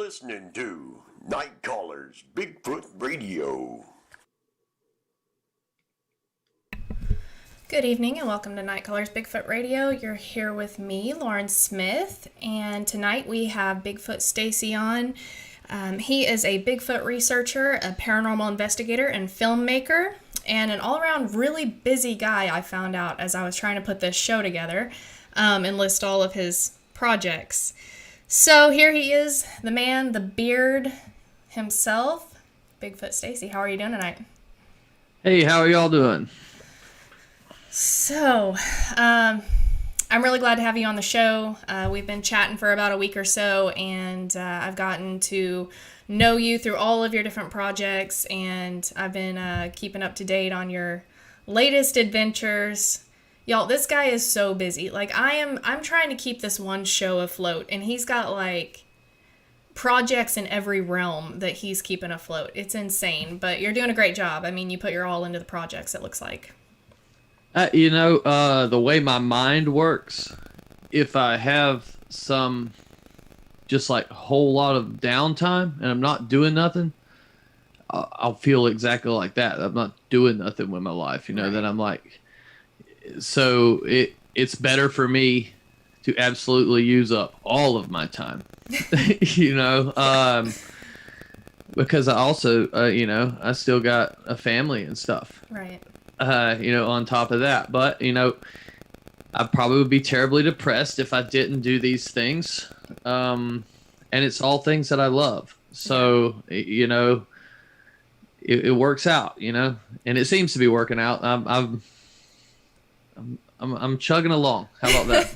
listening to Night Callers Bigfoot Radio. Good evening and welcome to Night Callers Bigfoot Radio. You're here with me, Lauren Smith, and tonight we have Bigfoot Stacy on. He is a Bigfoot researcher, a paranormal investigator, and filmmaker, and an all-around really busy guy, I found out as I was trying to put this show together and list all of his projects. So here he is, the man, the beard himself, Bigfoot Stacy. How are you doing tonight? Hey, how are y'all doing? So, I'm really glad to have you on the show. We've been chatting for about a week or so, and I've gotten to know you through all of your different projects, and I've been keeping up to date on your latest adventures. Y'all, this guy is so busy. Like, I'm trying to keep this one show afloat, and he's got, like, projects in every realm that he's keeping afloat. It's insane, but you're doing a great job. I mean, you put your all into the projects, it looks like. The way my mind works, if I have some just like a whole lot of downtime and I'm not doing nothing, I'll feel exactly like that. I'm not doing nothing with my life, right. That I'm like, so it's better for me to absolutely use up all of my time, because I also, I still got a family and stuff. Right. On top of that. But, I probably would be terribly depressed if I didn't do these things. And it's all things that I love. So, it works out, and it seems to be working out. I'm chugging along. How about that?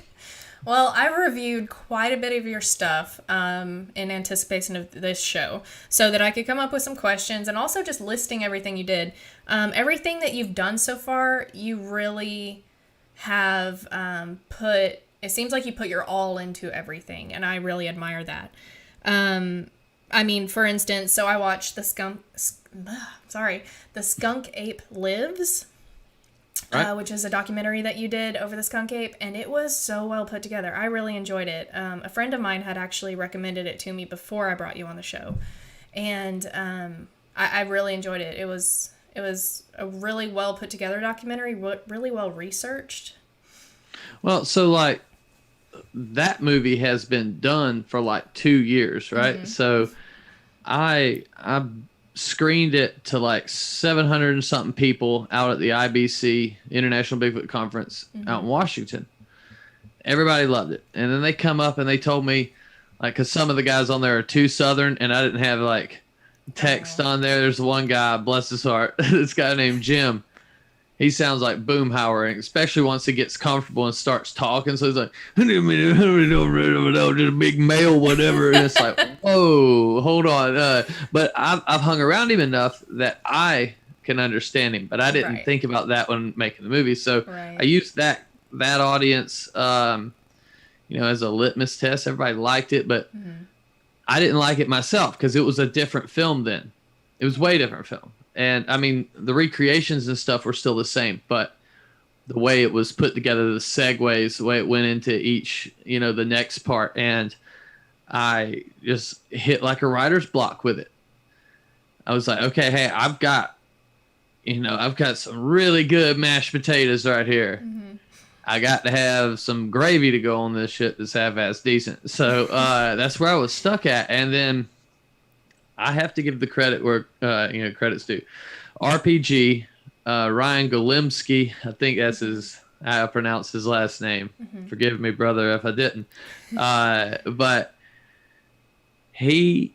Well, I've reviewed quite a bit of your stuff in anticipation of this show so that I could come up with some questions and also just listing everything you did. Everything that you've done so far, you really have it seems like you put your all into everything, and I really admire that. For instance, so I watched the Skunk Ape Lives. Right. Which is a documentary that you did over the Skunk Ape, and it was so well put together. I really enjoyed it. A friend of mine had actually recommended it to me before I brought you on the show, and I really enjoyed it. It was a really well put together documentary, really well researched. Well, so like that movie has been done for like 2 years, right? Mm-hmm. So I screened it to like 700 and something people out at the IBC International Bigfoot Conference out in Washington. Everybody loved it. And then they come up and they told me, like, because some of the guys on there are too Southern and I didn't have like text on there. There's one guy, bless his heart, this guy named Jim. He sounds like Boomhauer, especially once he gets comfortable and starts talking. So he's like, just a big male, whatever. And it's like, whoa, hold on. But I've hung around him enough that I can understand him. But I didn't think about that when making the movie. So I used that audience, as a litmus test. Everybody liked it, but I didn't like it myself because it was a different film then. It was way different film. And I mean, the recreations and stuff were still the same, but the way it was put together, the segues, the way it went into each, the next part. And I just hit like a writer's block with it. I was like, okay, hey, I've got some really good mashed potatoes right here. Mm-hmm. I got to have some gravy to go on this shit that's half-ass decent. So that's where I was stuck at. And then I have to give the credit where credit's due. RPG, Ryan Golimsky, I think that's how I pronounce his last name. Mm-hmm. Forgive me, brother, if I didn't. But he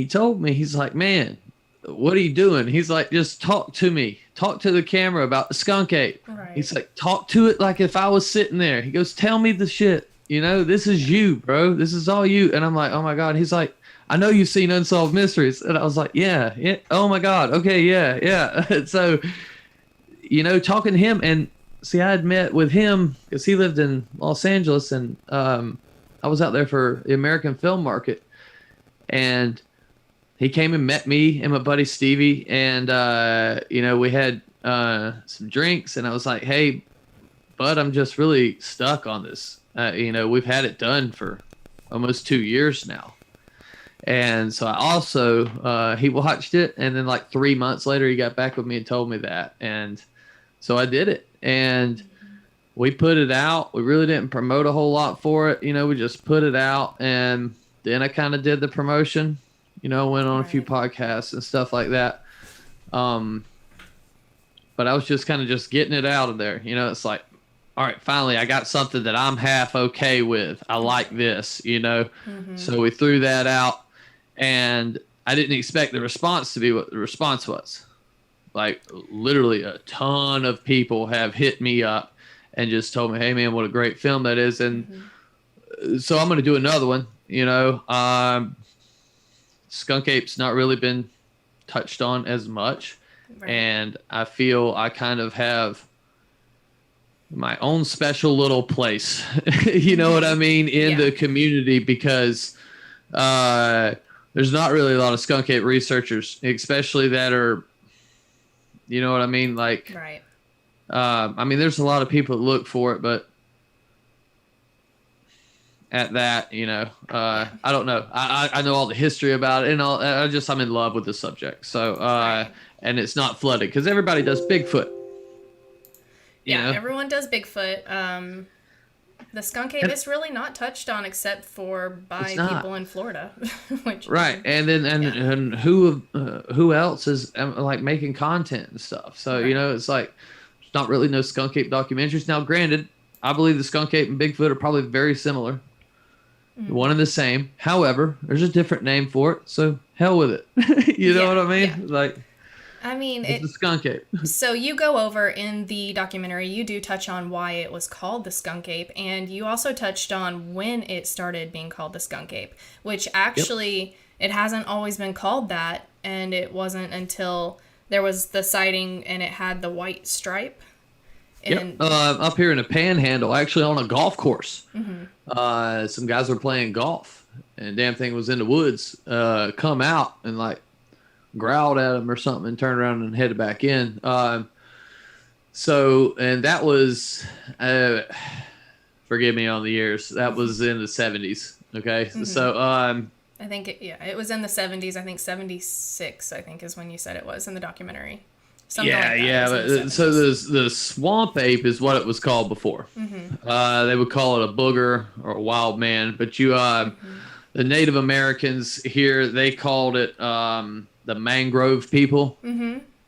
told me, he's like, man, what are you doing? He's like, just talk to me. Talk to the camera about the skunk ape. Right. He's like, talk to it like if I was sitting there. He goes, tell me the shit. This is you, bro. This is all you. And I'm like, oh my God. He's like, I know you've seen Unsolved Mysteries. And I was like, yeah. Oh my God. Okay. Yeah. So, talking to him, and see, I had met with him because he lived in Los Angeles, and I was out there for the American Film Market, and he came and met me and my buddy Stevie, and, we had some drinks, and I was like, hey, bud, I'm just really stuck on this. We've had it done for almost 2 years now. And so I also, he watched it, and then like 3 months later, he got back with me and told me that. And so I did it, and we put it out. We really didn't promote a whole lot for it. We just put it out, and then I kind of did the promotion, went on a few podcasts and stuff like that. But I was just kind of just getting it out of there. It's like, all right, finally, I got something that I'm half okay with. I like this, So we threw that out, and I didn't expect the response to be what the response was. Like, literally a ton of people have hit me up and just told me, hey, man, what a great film that is. And so I'm going to do another one, Skunk Ape's not really been touched on as much. Right. And I feel I kind of have my own special little place, you know what I mean, in the community, because there's not really a lot of Skunk Ape researchers, especially that are, you know what I mean? Like, right. I mean, there's a lot of people that look for it, but at that, I don't know. I know all the history about it, and I'm in love with the subject. So, and it's not flooded because everybody does Bigfoot. Everyone does Bigfoot. The skunk ape is really not touched on except for by people in Florida. Right, and who else is like making content and stuff? So it's like there's not really no skunk ape documentaries. Now, granted, I believe the skunk ape and Bigfoot are probably very similar, one and the same. However, there's a different name for it, so hell with it. You know what I mean? Yeah. Like. I mean, it's the skunk ape. So you go over in the documentary, you do touch on why it was called the skunk ape, and you also touched on when it started being called the skunk ape, which actually it hasn't always been called that, and it wasn't until there was the sighting and it had the white stripe. And up here in the Panhandle, actually on a golf course. Some guys were playing golf, and damn thing was in the woods. Come out and like growled at him or something and turned around and headed back in. So, and that was, forgive me on the years, that was in the 70s. Okay. So, I think it was in the 70s. I think 76, I think is when you said it was in the documentary. Something like that. But so the swamp ape is what it was called before. They would call it a booger or a wild man, but the Native Americans here, they called it, the mangrove people,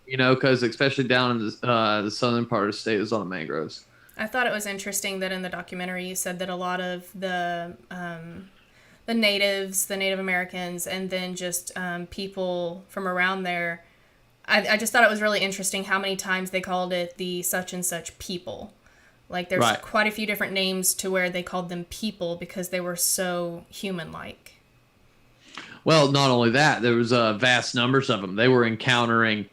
because especially down in the southern part of the state is on the mangroves. I thought it was interesting that in the documentary you said that a lot of the natives, the Native Americans, and then just people from around there, I just thought it was really interesting how many times they called it the such and such people. Like there's quite a few different names to where they called them people because they were so human-like. Well, not only that, there was vast numbers of them. They were encountering,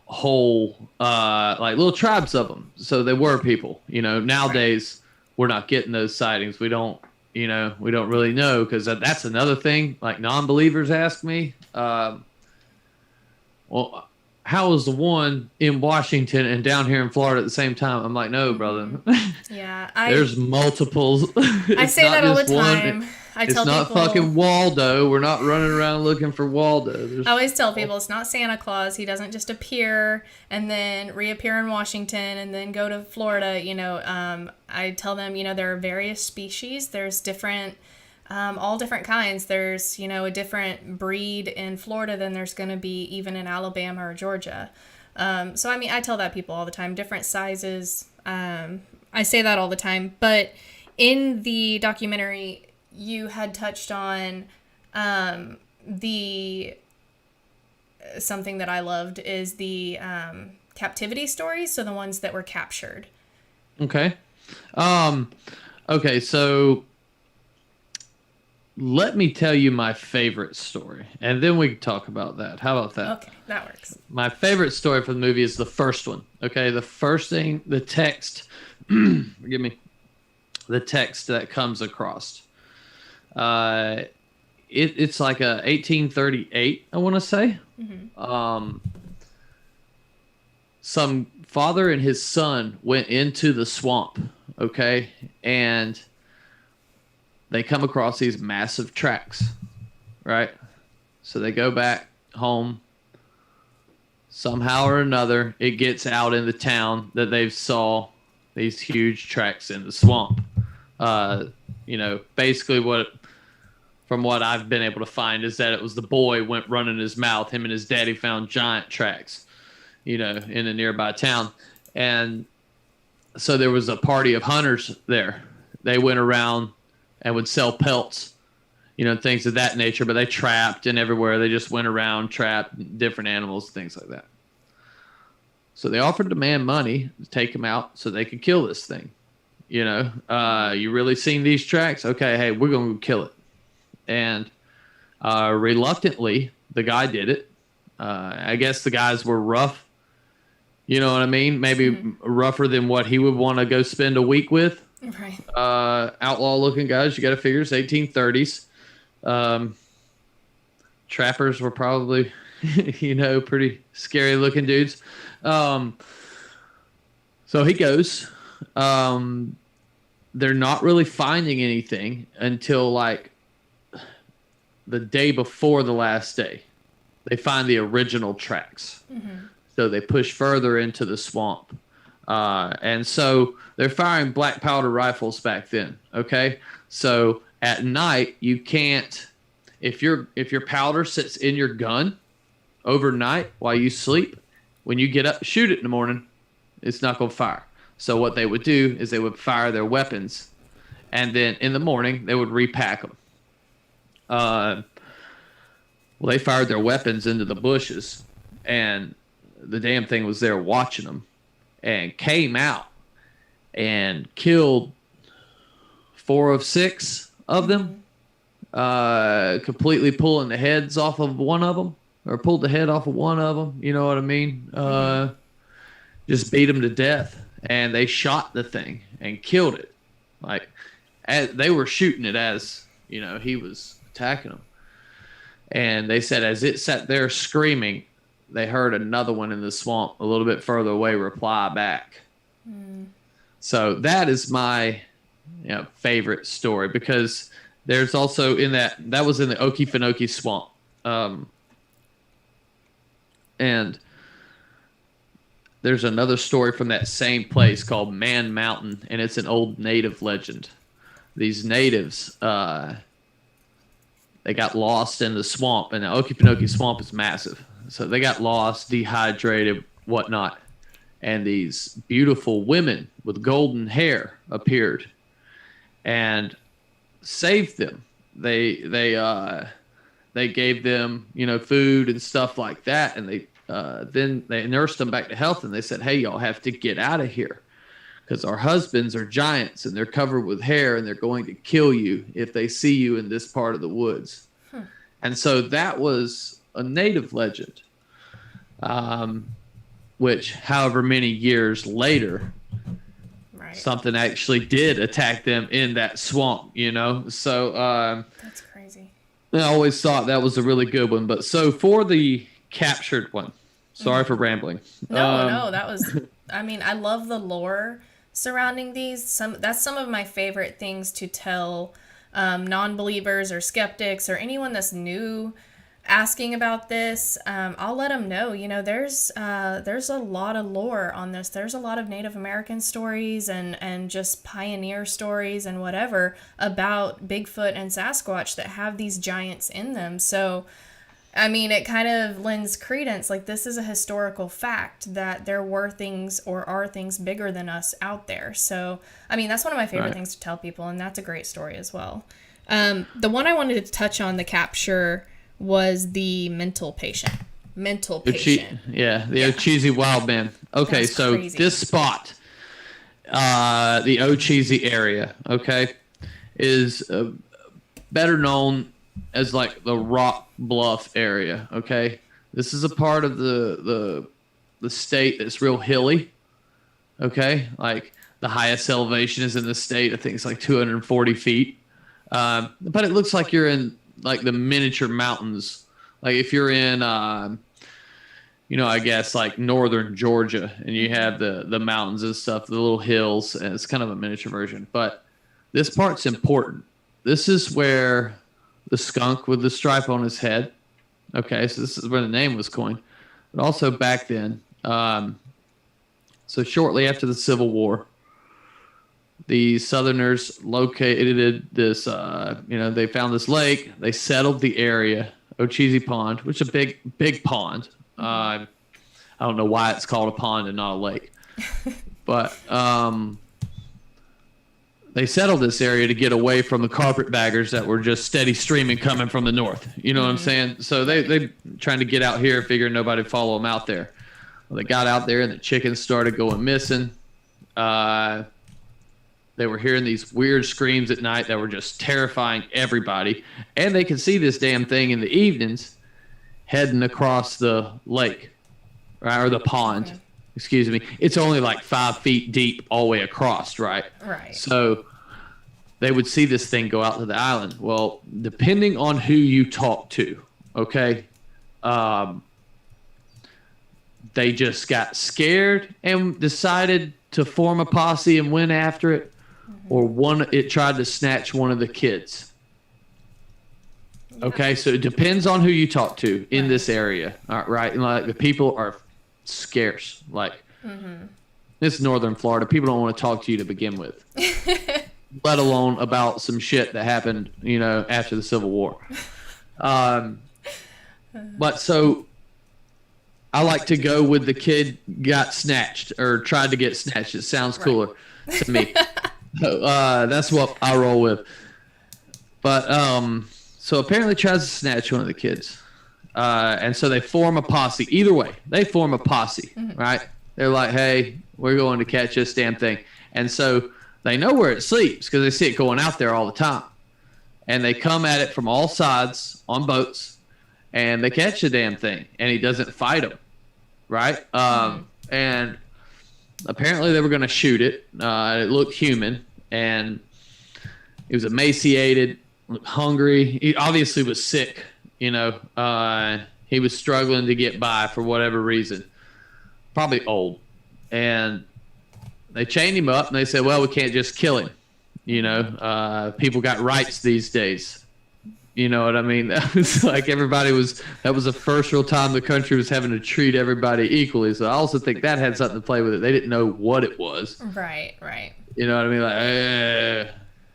whole, like little tribes of them. So they were people, nowadays we're not getting those sightings. We don't really know because that's another thing. Like non-believers ask me, well, how was the one in Washington and down here in Florida at the same time? I'm like, no, brother. Yeah. There's multiples. I say that all the time. It's not fucking Waldo. We're not running around looking for Waldo. I always tell people it's not Santa Claus. He doesn't just appear and then reappear in Washington and then go to Florida. I tell them, there are various species. There's different, all different kinds. There's, a different breed in Florida than there's going to be even in Alabama or Georgia. So, I mean, I tell that people all the time, different sizes. I say that all the time. But in the documentary, you had touched on the something that I loved is the captivity stories, so the ones that were captured. Okay. Okay, so let me tell you my favorite story, and then we can talk about that. How about that? Okay, that works. My favorite story for the movie is the first one. Okay, the first thing, the text, forgive me, the text that comes across. It's like a 1838, I want to say. Some father and his son went into the swamp, okay, and they come across these massive tracks, right? So they go back home. Somehow or another, it gets out in the town that they've saw these huge tracks in the swamp. Basically from what I've been able to find is that it was the boy went running his mouth. Him and his daddy found giant tracks, in a nearby town. And so there was a party of hunters there. They went around and would sell pelts, things of that nature, but they trapped and everywhere. They just went around, trapped different animals, things like that. So they offered the man money to take him out so they could kill this thing. You really seen these tracks? Okay, hey, we're going to kill it. And reluctantly, the guy did it. I guess the guys were rough. You know what I mean? Maybe rougher than what he would want to go spend a week with. Right. Outlaw-looking guys. You got to figure it's 1830s. Trappers were probably, pretty scary-looking dudes. So he goes. They're not really finding anything until like the day before the last day. They find the original tracks. Mm-hmm. So they push further into the swamp. And so they're firing black powder rifles back then. Okay. So at night, you can't, if your powder sits in your gun overnight while you sleep, when you get up, shoot it in the morning, it's not going to fire. So what they would do is they would fire their weapons, and then in the morning they would repack them. Well, they fired their weapons into the bushes, and the damn thing was there watching them, and came out and killed 4 of 6 of them, completely pulling the heads off of one of them, or pulled the head off of one of them. You know what I mean? Just beat them to death. And they shot the thing and killed it. Like, they were shooting it as, he was attacking them. And they said as it sat there screaming, they heard another one in the swamp a little bit further away reply back. So that is my favorite story, because there's also that was in the Okefenokee swamp. And there's another story from that same place called Man Mountain, and it's an old native legend. These natives, they got lost in the swamp, and the Okefenokee swamp is massive. So they got lost, dehydrated, whatnot, and these beautiful women with golden hair appeared and saved them. They gave them, food and stuff like that, and then they nursed them back to health, and they said, hey, y'all have to get out of here because our husbands are giants and they're covered with hair and they're going to kill you if they see you in this part of the woods. And so that was a native legend, which however many years later, something actually did attack them in that swamp, So that's crazy. I always thought that was a really good one. But so for the captured one, sorry for rambling. No, that was, I love the lore surrounding these. That's some of my favorite things to tell non-believers or skeptics or anyone that's new asking about this. I'll let them know, there's a lot of lore on this. There's a lot of Native American stories and just pioneer stories and whatever about Bigfoot and Sasquatch that have these giants in them. So it kind of lends credence, like this is a historical fact that there were things or are things bigger than us out there. So, that's one of my favorite things to tell people, and that's a great story as well. The one I wanted to touch on, the capture, was the mental patient. The Ocheezy wild man. Okay, that's so crazy. This spot, the Ocheezy area, is better known as like the Rock Bluff area. Okay, this is a part of the state that's real hilly. Okay, like the highest elevation is in the state. I think it's like 240 feet. But it looks like you're in like the miniature mountains. Like if you're in, I guess like northern Georgia, and you have the mountains and stuff, the little hills, and it's kind of a miniature version. But this part's important. This is where the skunk with the stripe on his head. Okay, so this is where the name was coined. But also back then, so shortly after the Civil War, the Southerners located this, they found this lake. They settled the area, Ocheesee Pond, which is a big pond. I don't know why it's called a pond and not a lake. But they settled this area to get away from the carpetbaggers that were just steady streaming coming from the north. You know what I'm saying? So they trying to get out here, figuring nobody would follow them out there. Well, they got out there and the chickens started going missing. They were hearing these weird screams at night that were just terrifying everybody. And they could see this damn thing in the evenings heading across the lake, right? Or the pond. Okay. Excuse me. It's only like 5 feet deep all the way across, right? Right. So they would see this thing go out to the island. Well, depending on who you talk to, okay, they just got scared and decided to form a posse and went after it, or it tried to snatch one of the kids. Okay, so it depends on who you talk to in this area, right? And like the people are scarce. Like this is northern Florida. People don't want to talk to you to begin with, let alone about some shit that happened, after the Civil War. But so I like to go with the kid got snatched or tried to get snatched. It sounds cooler to me. That's what I roll with. But so apparently tries to snatch one of the kids. And so they form a posse. Either way, they form a posse, right? They're like, hey, we're going to catch this damn thing. And so they know where it sleeps because they see it going out there all the time. And they come at it from all sides on boats, and they catch the damn thing. And he doesn't fight them, right? And apparently they were going to shoot it. It looked human, and it was emaciated, looked hungry. He obviously was sick. He was struggling to get by for whatever reason, probably old. And they chained him up and they said, well, we can't just kill him. People got rights these days. You know what I mean? That was like that was the first real time the country was having to treat everybody equally. So I also think that had something to play with it. They didn't know what it was. Right. You know what I mean? Like,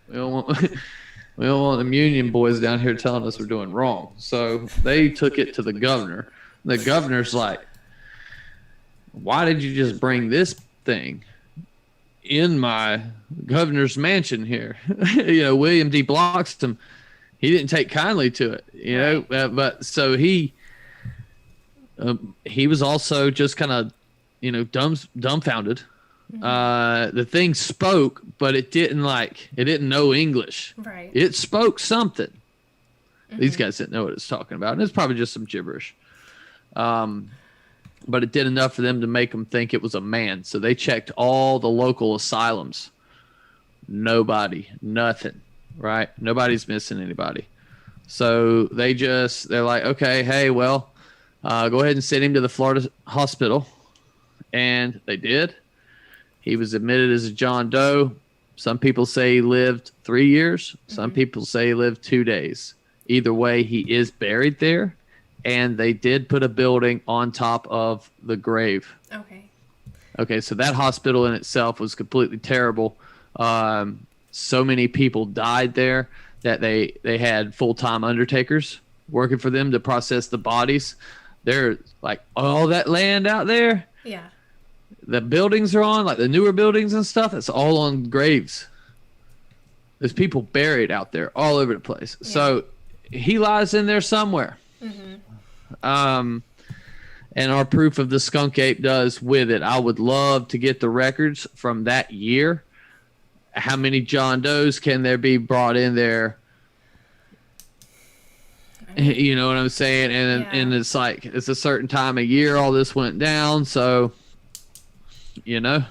we don't want... We don't want them union boys down here telling us we're doing wrong. So they took it to the governor. The governor's like, why did you just bring this thing in my governor's mansion here? William D. Bloxham, he didn't take kindly to it, but so he was also just kind of, dumbfounded. The thing spoke, but it didn't know English. Right. It spoke something. These guys didn't know what it's talking about, and it's probably just some gibberish. But it did enough for them to make them think it was a man. So they checked all the local asylums. Nobody, nothing, right? Nobody's missing anybody. So they're like, okay, hey, well, go ahead and send him to the Florida hospital. And they did. He was admitted as a John Doe. Some people say he lived 3 years. Some people say he lived 2 days. Either way, he is buried there. And they did put a building on top of the grave. Okay, so that hospital in itself was completely terrible. So many people died there that they had full-time undertakers working for them to process the bodies. They're like, all that land out there? Yeah. The buildings are on, like the newer buildings and stuff, it's all on graves. There's people buried out there all over the place. Yeah. So he lies in there somewhere. And our proof of the skunk ape does with it. I would love to get the records from that year. How many John Does can there be brought in there? You know what I'm saying? And it's like, it's a certain time of year all this went down, so... Yeah,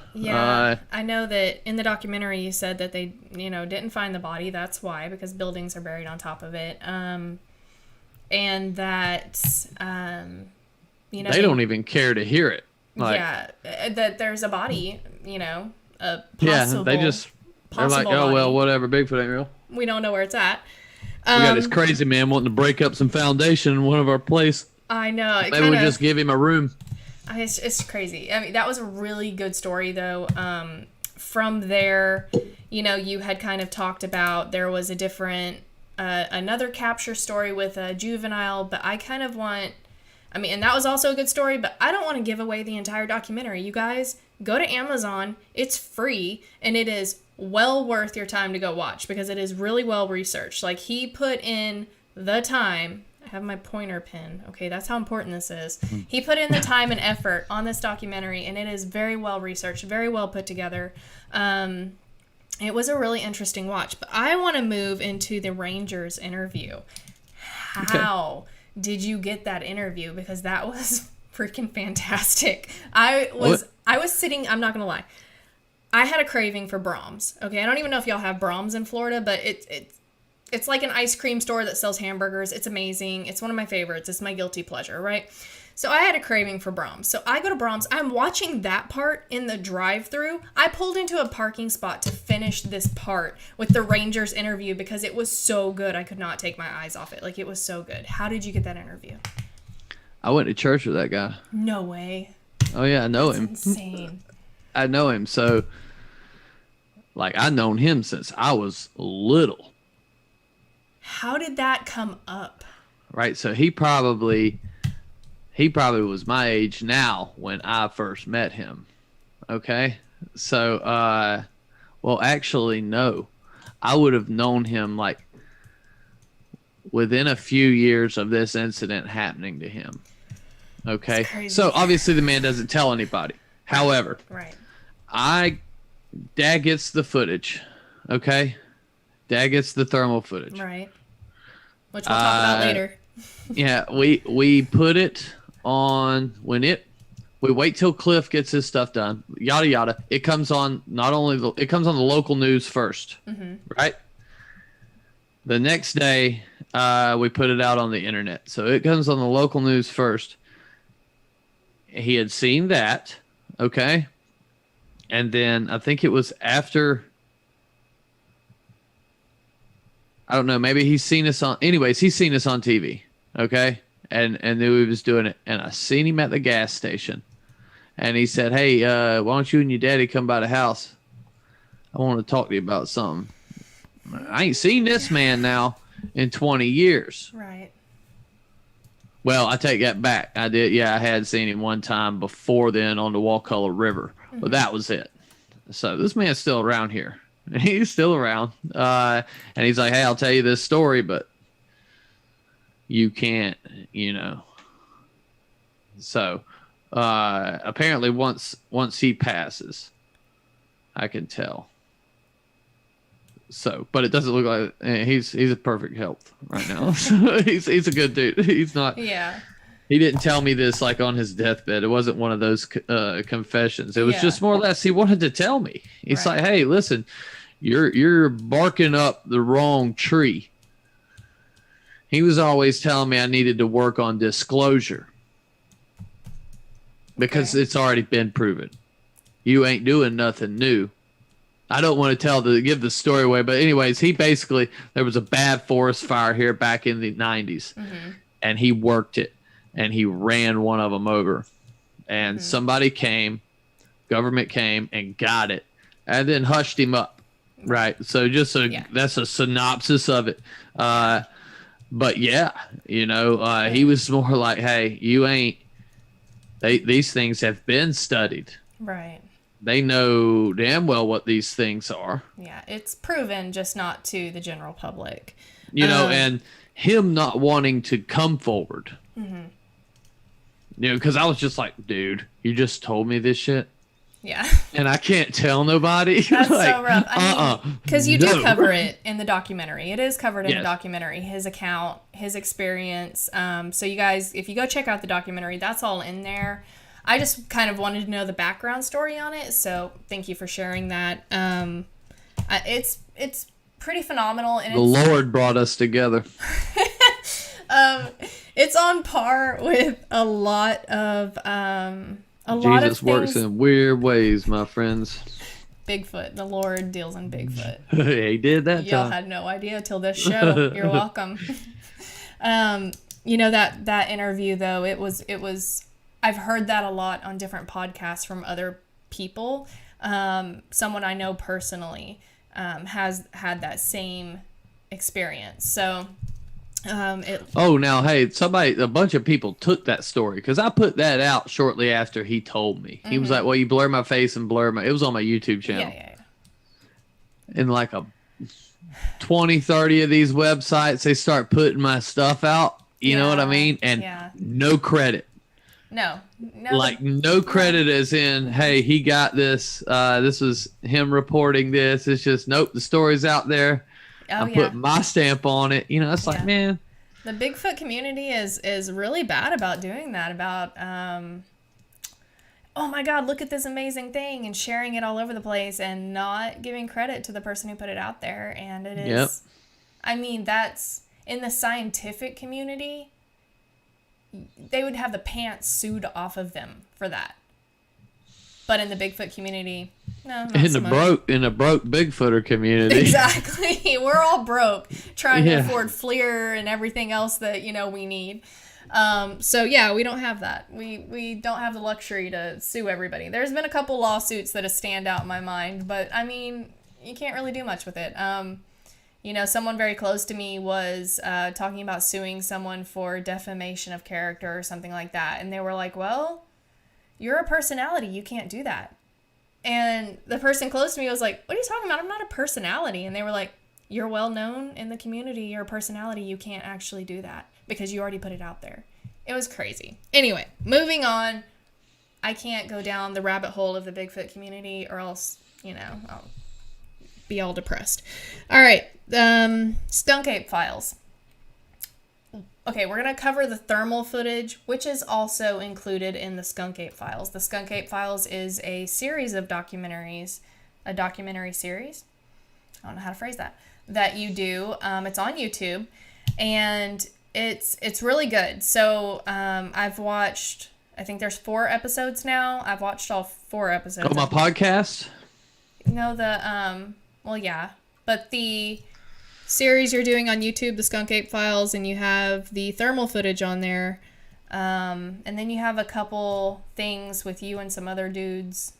I know that in the documentary you said that they, didn't find the body. That's why, because buildings are buried on top of it. And that, they don't even care to hear it. That there's a body, a possible. Yeah, they're like, oh, well, whatever, Bigfoot ain't real. We don't know where it's at. We got this crazy man wanting to break up some foundation in one of our places. I know. Maybe we just give him a room. It's crazy. I mean, that was a really good story, though. From there, you had kind of talked about there was a different, another capture story with a juvenile, but I kind of want, and that was also a good story, but I don't want to give away the entire documentary. You guys, go to Amazon. It's free, and it is well worth your time to go watch because it is really well researched. Like, he put in the time. I have my pointer pin. Okay, that's how important this is. He put in the time and effort on this documentary, and it is very well researched, very well put together. It was a really interesting watch, but I want to move into the Rangers interview. How did you get that interview? Because that was freaking fantastic. I was sitting, I'm not going to lie. I had a craving for Brahms. Okay, I don't even know if y'all have Brahms in Florida, but it's like an ice cream store that sells hamburgers. It's amazing. It's one of my favorites. It's my guilty pleasure, right? So I had a craving for Brahms. So I go to Brahms. I'm watching that part in the drive-thru. I pulled into a parking spot to finish this part with the Rangers interview because it was so good. I could not take my eyes off it. Like, it was so good. How did you get that interview? I went to church with that guy. No way. Oh, yeah, I know him. Insane. I know him. So, I've known him since I was little. How did that come up? Right, so he probably was my age now when I first met him. Okay? So, well, actually, no. I would have known him, within a few years of this incident happening to him. Okay? So, obviously, the man doesn't tell anybody. However, Dad gets the footage. Okay? Dad gets the thermal footage. Right. Which we'll talk about later. Yeah, we put it on we wait till Cliff gets his stuff done. Yada yada. It comes on it comes on the local news first. Mm-hmm. Right? The next day, we put it out on the internet. So it comes on the local news first. He had seen that, okay? And then I think it was after, I don't know, maybe he's seen us on TV, okay? And knew he was doing it. And I seen him at the gas station. And he said, hey, why don't you and your daddy come by the house? I want to talk to you about something. I ain't seen this man now in 20 years. Right. Well, I take that back. I did. Yeah, I had seen him one time before then on the Wakulla River. Mm-hmm. But that was it. So this man's still around here. He's still around. And he's like, hey, I'll tell you this story, but you can't, So apparently once he passes, I can tell. So, but it doesn't look like he's a perfect health right now. he's a good dude. He's not. Yeah. He didn't tell me this on his deathbed. It wasn't one of those confessions. It was just more or less he wanted to tell me. He's like, hey, listen, you're barking up the wrong tree. He was always telling me I needed to work on disclosure because it's already been proven. You ain't doing nothing new. I don't want to give the story away, but anyways, there was a bad forest fire here back in the 90s, mm-hmm. and he worked it, and he ran one of them over, and somebody government came and got it, and then hushed him up, right? So that's a synopsis of it. But yeah, he was more like, hey, these things have been studied. Right. They know damn well what these things are. Yeah, it's proven, just not to the general public. And him not wanting to come forward. Mm-hmm. Because I was just like, dude, you just told me this shit? Yeah. And I can't tell nobody? That's so rough. Because you do cover it in the documentary. It is covered in the documentary. His account, his experience. So you guys, if you go check out the documentary, that's all in there. I just kind of wanted to know the background story on it, so thank you for sharing that. It's pretty phenomenal, and the Lord brought us together. It's on par with a lot of Jesus works in weird ways, my friends. Bigfoot. The Lord deals in Bigfoot. He did that Y'all time. had no idea till this show. You're welcome. You know, that interview though, it was I've heard that a lot on different podcasts from other people. Someone I know personally has had that same experience. So now, hey, a bunch of people took that story because I put that out shortly after he told me. He was like, well, you blur my face and it was on my YouTube channel. Yeah. And like 20, 30 of these websites, they start putting my stuff out. You know what I mean? And no credit. No. Like no credit as in, hey, he got this. This was him reporting this. It's just, nope, the story's out there. I put my stamp on it. You know, it's like, man. The Bigfoot community is really bad about doing that. About, oh my God, look at this amazing thing, and sharing it all over the place and not giving credit to the person who put it out there. And it is, I mean, that's in the scientific community, they would have the pants sued off of them for that. But in the Bigfoot community, no, not so much. In the broke Bigfooter community. Exactly. We're all broke trying to afford FLIR and everything else that, we need. So yeah, we don't have that. We don't have the luxury to sue everybody. There's been a couple lawsuits that have stand out in my mind, but I mean, you can't really do much with it. Someone very close to me was talking about suing someone for defamation of character or something like that. And they were like, well, you're a personality. You can't do that. And the person close to me was like, what are you talking about? I'm not a personality. And they were like, you're well known in the community. You're a personality. You can't actually do that because you already put it out there. It was crazy. Anyway, moving on. I can't go down the rabbit hole of the Bigfoot community or else, I'll be all depressed. All right. Skunk Ape files. Okay, we're going to cover the thermal footage, which is also included in the Skunk Ape files. The Skunk Ape files is a series of documentaries, a documentary series. I don't know how to phrase that you do. It's on YouTube, and it's really good. So I've watched, I think there's 4 episodes now. I've watched all 4 episodes. Oh, my podcast? No, but the series you're doing on YouTube, the Skunk Ape files, and you have the thermal footage on there, and then you have a couple things with you and some other dudes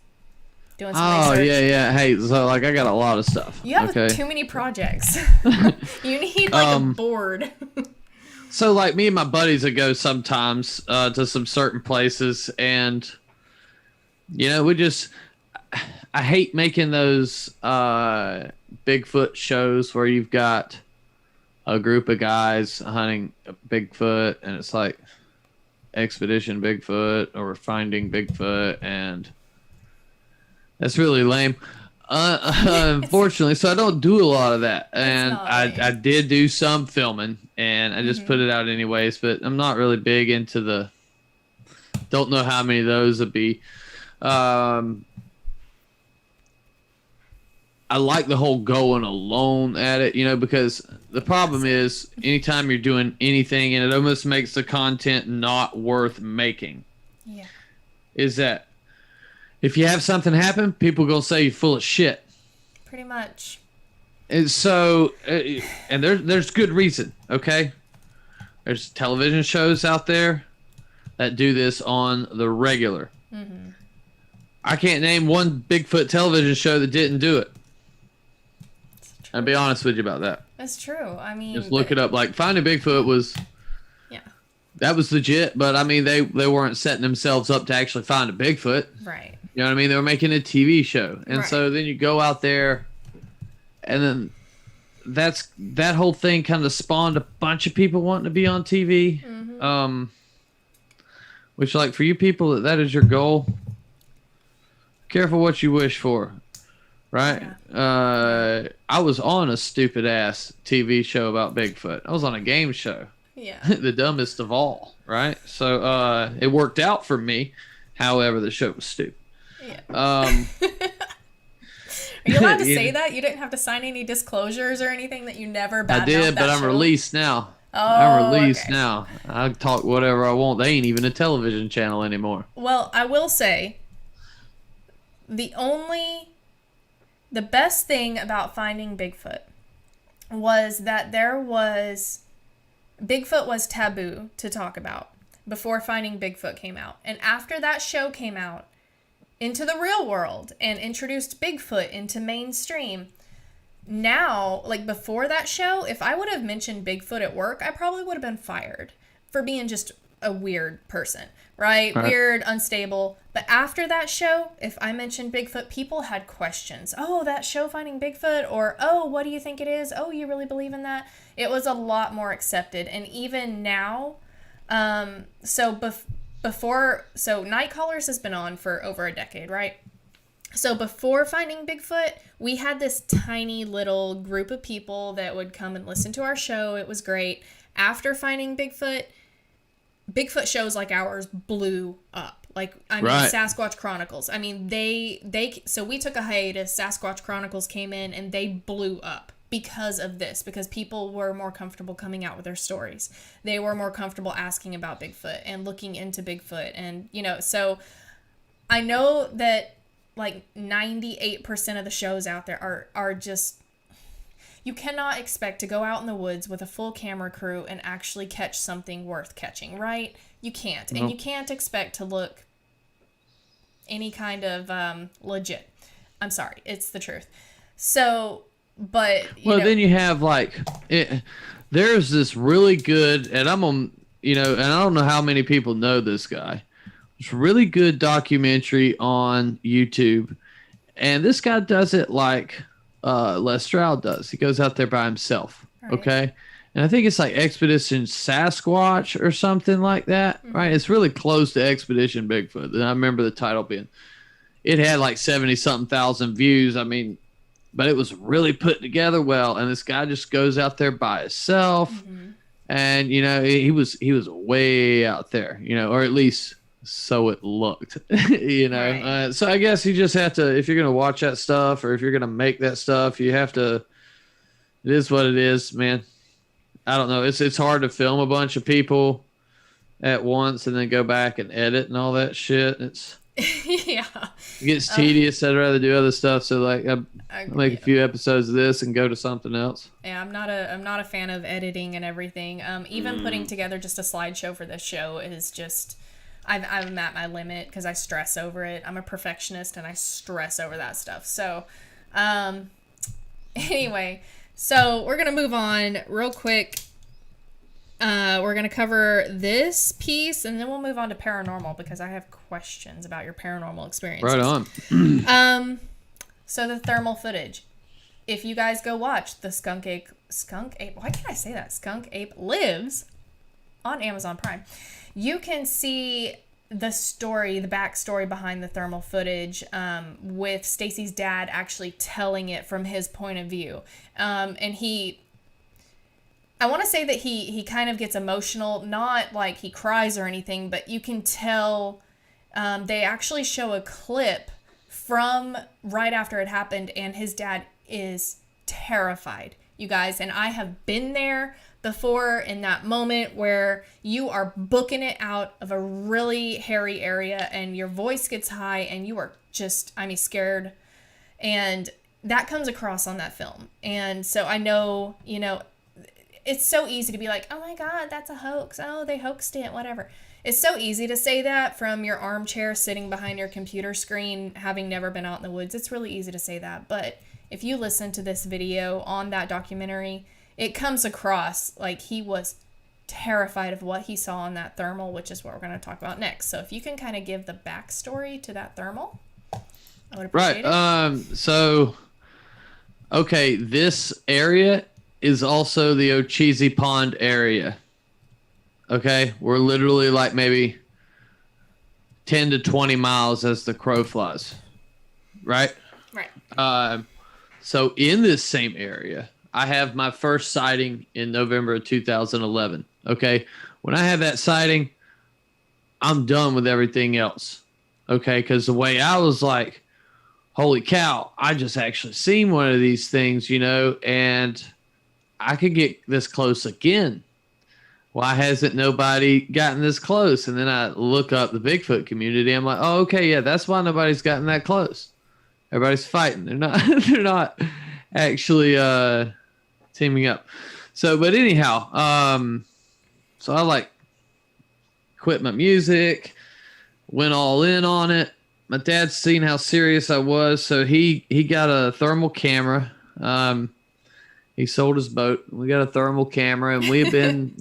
doing some research. Oh yeah. Hey, so I got a lot of stuff. You have too many projects. You need a board. So me and my buddies would go sometimes to some certain places, and I hate making those Bigfoot shows where you've got a group of guys hunting Bigfoot, and it's like Expedition Bigfoot or Finding Bigfoot, and that's really lame. Unfortunately, so I don't do a lot of that, and I did do some filming, and I just put it out anyways. But I'm not really big into don't know how many of those would be. I like the whole going alone at it, because the problem is anytime you're doing anything and it almost makes the content not worth making. Yeah. Is that if you have something happen, people are going to say you're full of shit. Pretty much. And so, and there's good reason, okay? There's television shows out there that do this on the regular. Mm-hmm. I can't name one Bigfoot television show that didn't do it. I'll be honest with you about that. That's true. I mean, just look it up. Finding Bigfoot was, that was legit. But I mean, they weren't setting themselves up to actually find a Bigfoot. Right. You know what I mean? They were making a TV show, and so then you go out there, and then that whole thing kind of spawned a bunch of people wanting to be on TV. Mm-hmm. Which, for you people, that is your goal. Careful what you wish for. Right? Yeah. I was on a stupid ass TV show about Bigfoot. I was on a game show. Yeah. The dumbest of all. Right? So it worked out for me. However, the show was stupid. Yeah. Are you allowed to say that? You didn't have to sign any disclosures or anything that you never badmouthed I did, but I'm released now. I'm released now. I talk whatever I want. They ain't even a television channel anymore. Well, I will say the only the best thing about finding Bigfoot was that Bigfoot was taboo to talk about before Finding Bigfoot came out. And after that show came out into the real world and introduced Bigfoot into mainstream, now, like before that show, if I would have mentioned Bigfoot at work, I probably would have been fired for being just a weird person, right? Weird, unstable. But after that show, if I mentioned Bigfoot, people had questions. Oh, that show Finding Bigfoot, or oh, what do you think it is? Oh, you really believe in that? It was a lot more accepted. And even now, so Night Callers has been on for over a decade, right? So before Finding Bigfoot, we had this tiny little group of people that would come and listen to our show. It was great. After Finding Bigfoot shows like ours blew up. Like, I mean, Sasquatch Chronicles. I mean, so we took a hiatus. Sasquatch Chronicles came in and they blew up because of this, because people were more comfortable coming out with their stories. They were more comfortable asking about Bigfoot and looking into Bigfoot. And, so I know that like 98% of the shows out there are just, you cannot expect to go out in the woods with a full camera crew and actually catch something worth catching, right? You can't. Nope. And you can't expect to look any kind of legit. I'm sorry. It's the truth. So, but... then you have like... there's this really good... And I'm on... and I don't know how many people know this guy. It's a really good documentary on YouTube. And this guy does it like... Les Stroud does. He goes out there by himself. Right. Okay. And I think it's like Expedition Sasquatch or something like that. Mm-hmm. Right. It's really close to Expedition Bigfoot. And I remember the title being, it had like 70 something thousand views. I mean, but it was really put together well. And this guy just goes out there by himself. Mm-hmm. And, he was way out there, or at least so it looked, Right. So I guess you just have to, if you're going to watch that stuff or if you're going to make that stuff, you have to, it is what it is, man. I don't know. It's hard to film a bunch of people at once and then go back and edit and all that shit. It's, yeah, it gets tedious. I'd rather do other stuff. So like I make a few episodes of this and go to something else. Yeah. I'm not a fan of editing and everything. Even putting together just a slideshow for this show is just, I'm at my limit because I stress over it. I'm a perfectionist and I stress over that stuff. So, anyway, so we're going to move on real quick. We're going to cover this piece and then we'll move on to paranormal because I have questions about your paranormal experiences. Right on. So the thermal footage. If you guys go watch the Skunk Ape, why can't I say that? Skunk Ape Lives on Amazon Prime. You can see the backstory behind the thermal footage with Stacy's dad actually telling it from his point of view. And I want to say that he kind of gets emotional, not like he cries or anything, but you can tell they actually show a clip from right after it happened, and his dad is terrified, you guys. And I have been there before in that moment where you are booking it out of a really hairy area and your voice gets high and you are just, scared. And that comes across on that film. And so I know, it's so easy to be like, oh my God, that's a hoax. Oh, they hoaxed it, whatever. It's so easy to say that from your armchair sitting behind your computer screen, having never been out in the woods. It's really easy to say that. But if you listen to this video on that documentary, it comes across like he was terrified of what he saw on that thermal, which is what we're going to talk about next. So if you can kind of give the backstory to that thermal, I would appreciate it. So, okay, this area is also the Ocheesee Pond area. Okay, we're literally like maybe 10 to 20 miles as the crow flies. Right? Right. So in this same area, I have my first sighting in November of 2011. Okay. When I have that sighting, I'm done with everything else. Okay. Because the way I was like, holy cow, I just actually seen one of these things, and I could get this close again. Why hasn't nobody gotten this close? And then I look up the Bigfoot community. I'm like, oh, okay. Yeah. That's why nobody's gotten that close. Everybody's fighting. They're not they're not actually teaming up. So, but anyhow, so I like quit my music, went all in on it. My dad's seen how serious I was, so he got a thermal camera. He sold his boat. We got a thermal camera, and we've been,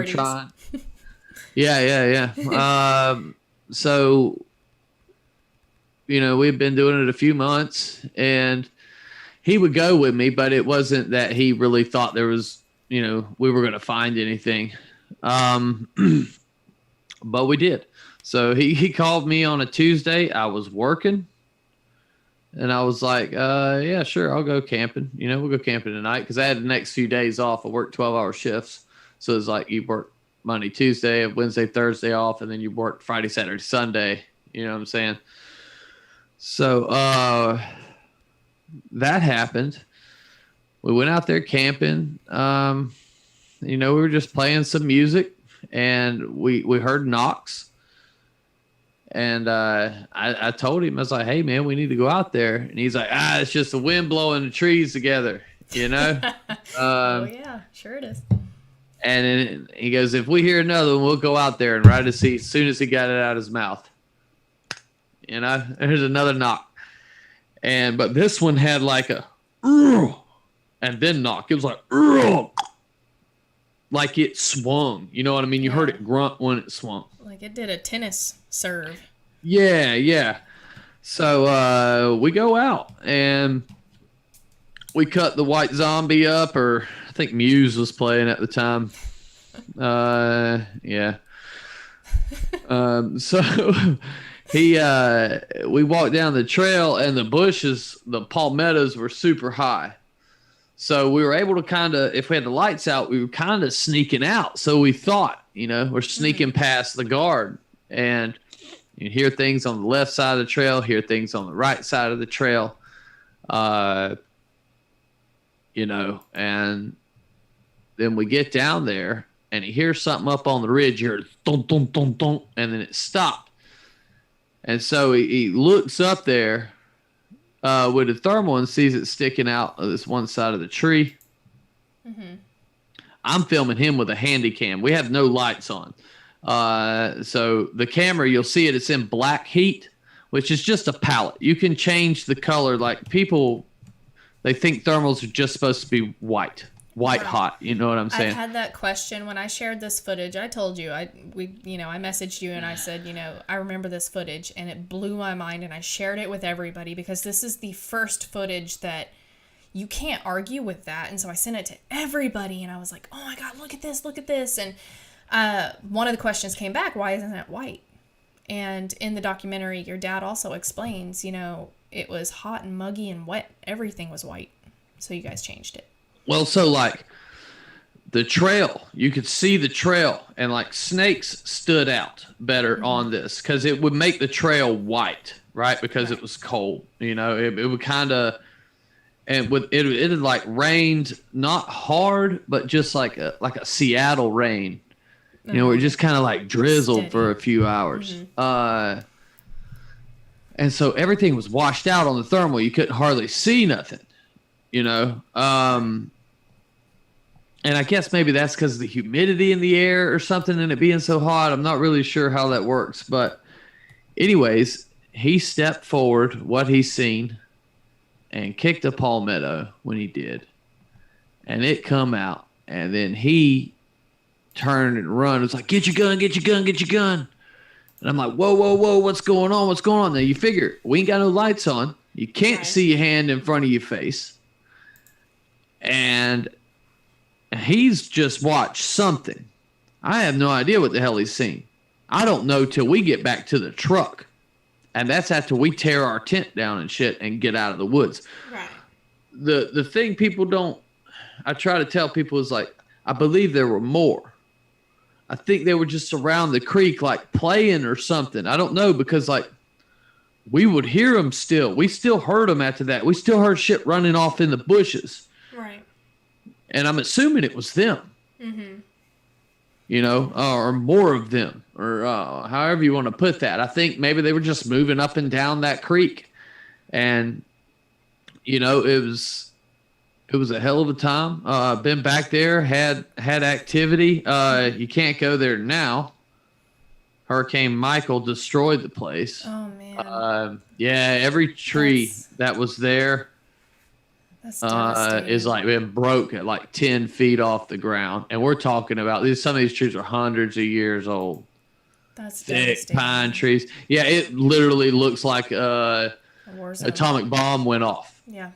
trying. Yeah. So, we've been doing it a few months, and he would go with me, but it wasn't that he really thought there was, we were going to find anything. But we did. So he called me on a Tuesday. I was working, and I was like, yeah, sure, I'll go camping. We'll go camping tonight, because I had the next few days off. I worked 12-hour shifts. So it's like you work Monday, Tuesday, Wednesday, Thursday off, and then you work Friday, Saturday, Sunday. You know what I'm saying? So that happened. We went out there camping. We were just playing some music, and we heard knocks. And I told him, I was like, hey, man, we need to go out there. And he's like, it's just the wind blowing the trees together, Oh, yeah, sure it is. And then he goes, if we hear another one, we'll go out there. And right as soon as he got it out of his mouth, there's another knock. But this one had like a, and then knock. It was like it swung. You know what I mean? You heard it grunt when it swung. Like it did a tennis serve. Yeah. So we go out, and we cut the White Zombie up, or I think Muse was playing at the time. Yeah. So we walked down the trail, and the bushes, the palmettos, were super high. So we were able to kind of, if we had the lights out, we were kind of sneaking out. So we thought, we're sneaking past the guard, and you hear things on the left side of the trail, hear things on the right side of the trail, and then we get down there, and you hear something up on the ridge. You hear thunk, thunk, thunk, thunk, and then it stopped. And so he looks up there with a thermal and sees it sticking out of this one side of the tree. Mm-hmm. I'm filming him with a handy cam. We have no lights on. So the camera, you'll see it's in black heat, which is just a palette. You can change the color. Like people, they think thermals are just supposed to be white hot. You know what I'm saying? I had that question when I shared this footage. I told you, I messaged you and I said, I remember this footage, and it blew my mind, and I shared it with everybody because this is the first footage that you can't argue with that. And so I sent it to everybody, and I was like, oh my God, look at this. And one of the questions came back, why isn't it white? And in the documentary, your dad also explains, it was hot and muggy and wet. Everything was white. So you guys changed it. Well, so like the trail, you could see the trail, and like snakes stood out better on this because it would make the trail white, right? Because it was cold, it would kind of, and it had like rained, not hard, but just like a Seattle rain, where it just kind of like drizzled for a few hours. Mm-hmm. And so everything was washed out on the thermal. You couldn't hardly see nothing, And I guess maybe that's because of the humidity in the air or something, and it being so hot. I'm not really sure how that works. But anyways, he stepped forward, what he's seen, and kicked a palmetto when he did. And it come out. And then he turned and run. It was like, get your gun, get your gun, get your gun. And I'm like, whoa, what's going on? What's going on? Now you figure, we ain't got no lights on. You can't see your hand in front of your face. And he's just watched something. I have no idea what the hell he's seen. I don't know till we get back to the truck. And that's after we tear our tent down and shit and get out of the woods. Right. The thing people don't, I try to tell people is like, I believe there were more. I think they were just around the creek like playing or something. I don't know, because like we would hear them still. We still heard them after that. We still heard shit running off in the bushes. Right. And I'm assuming it was them, or more of them, or however you want to put that. I think maybe they were just moving up and down that creek, And, it was a hell of a time. Been back there, had activity. You can't go there now. Hurricane Michael destroyed the place. Oh, man. Every tree that was there is like been broke at like 10 feet off the ground. And we're talking about some of these trees are hundreds of years old. That's thick pine trees. Yeah, it literally looks like a atomic bomb went off. Yeah.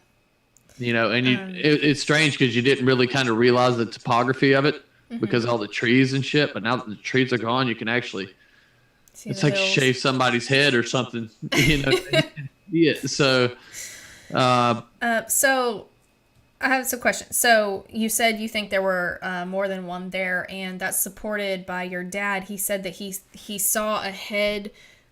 And it's strange because you didn't really kind of realize the topography of it because of all the trees and shit. But now that the trees are gone, you can actually. It's like shave somebody's head or something, Yeah. So. So I have some questions. So you said you think there were more than one there, and that's supported by your dad. He said that he saw a head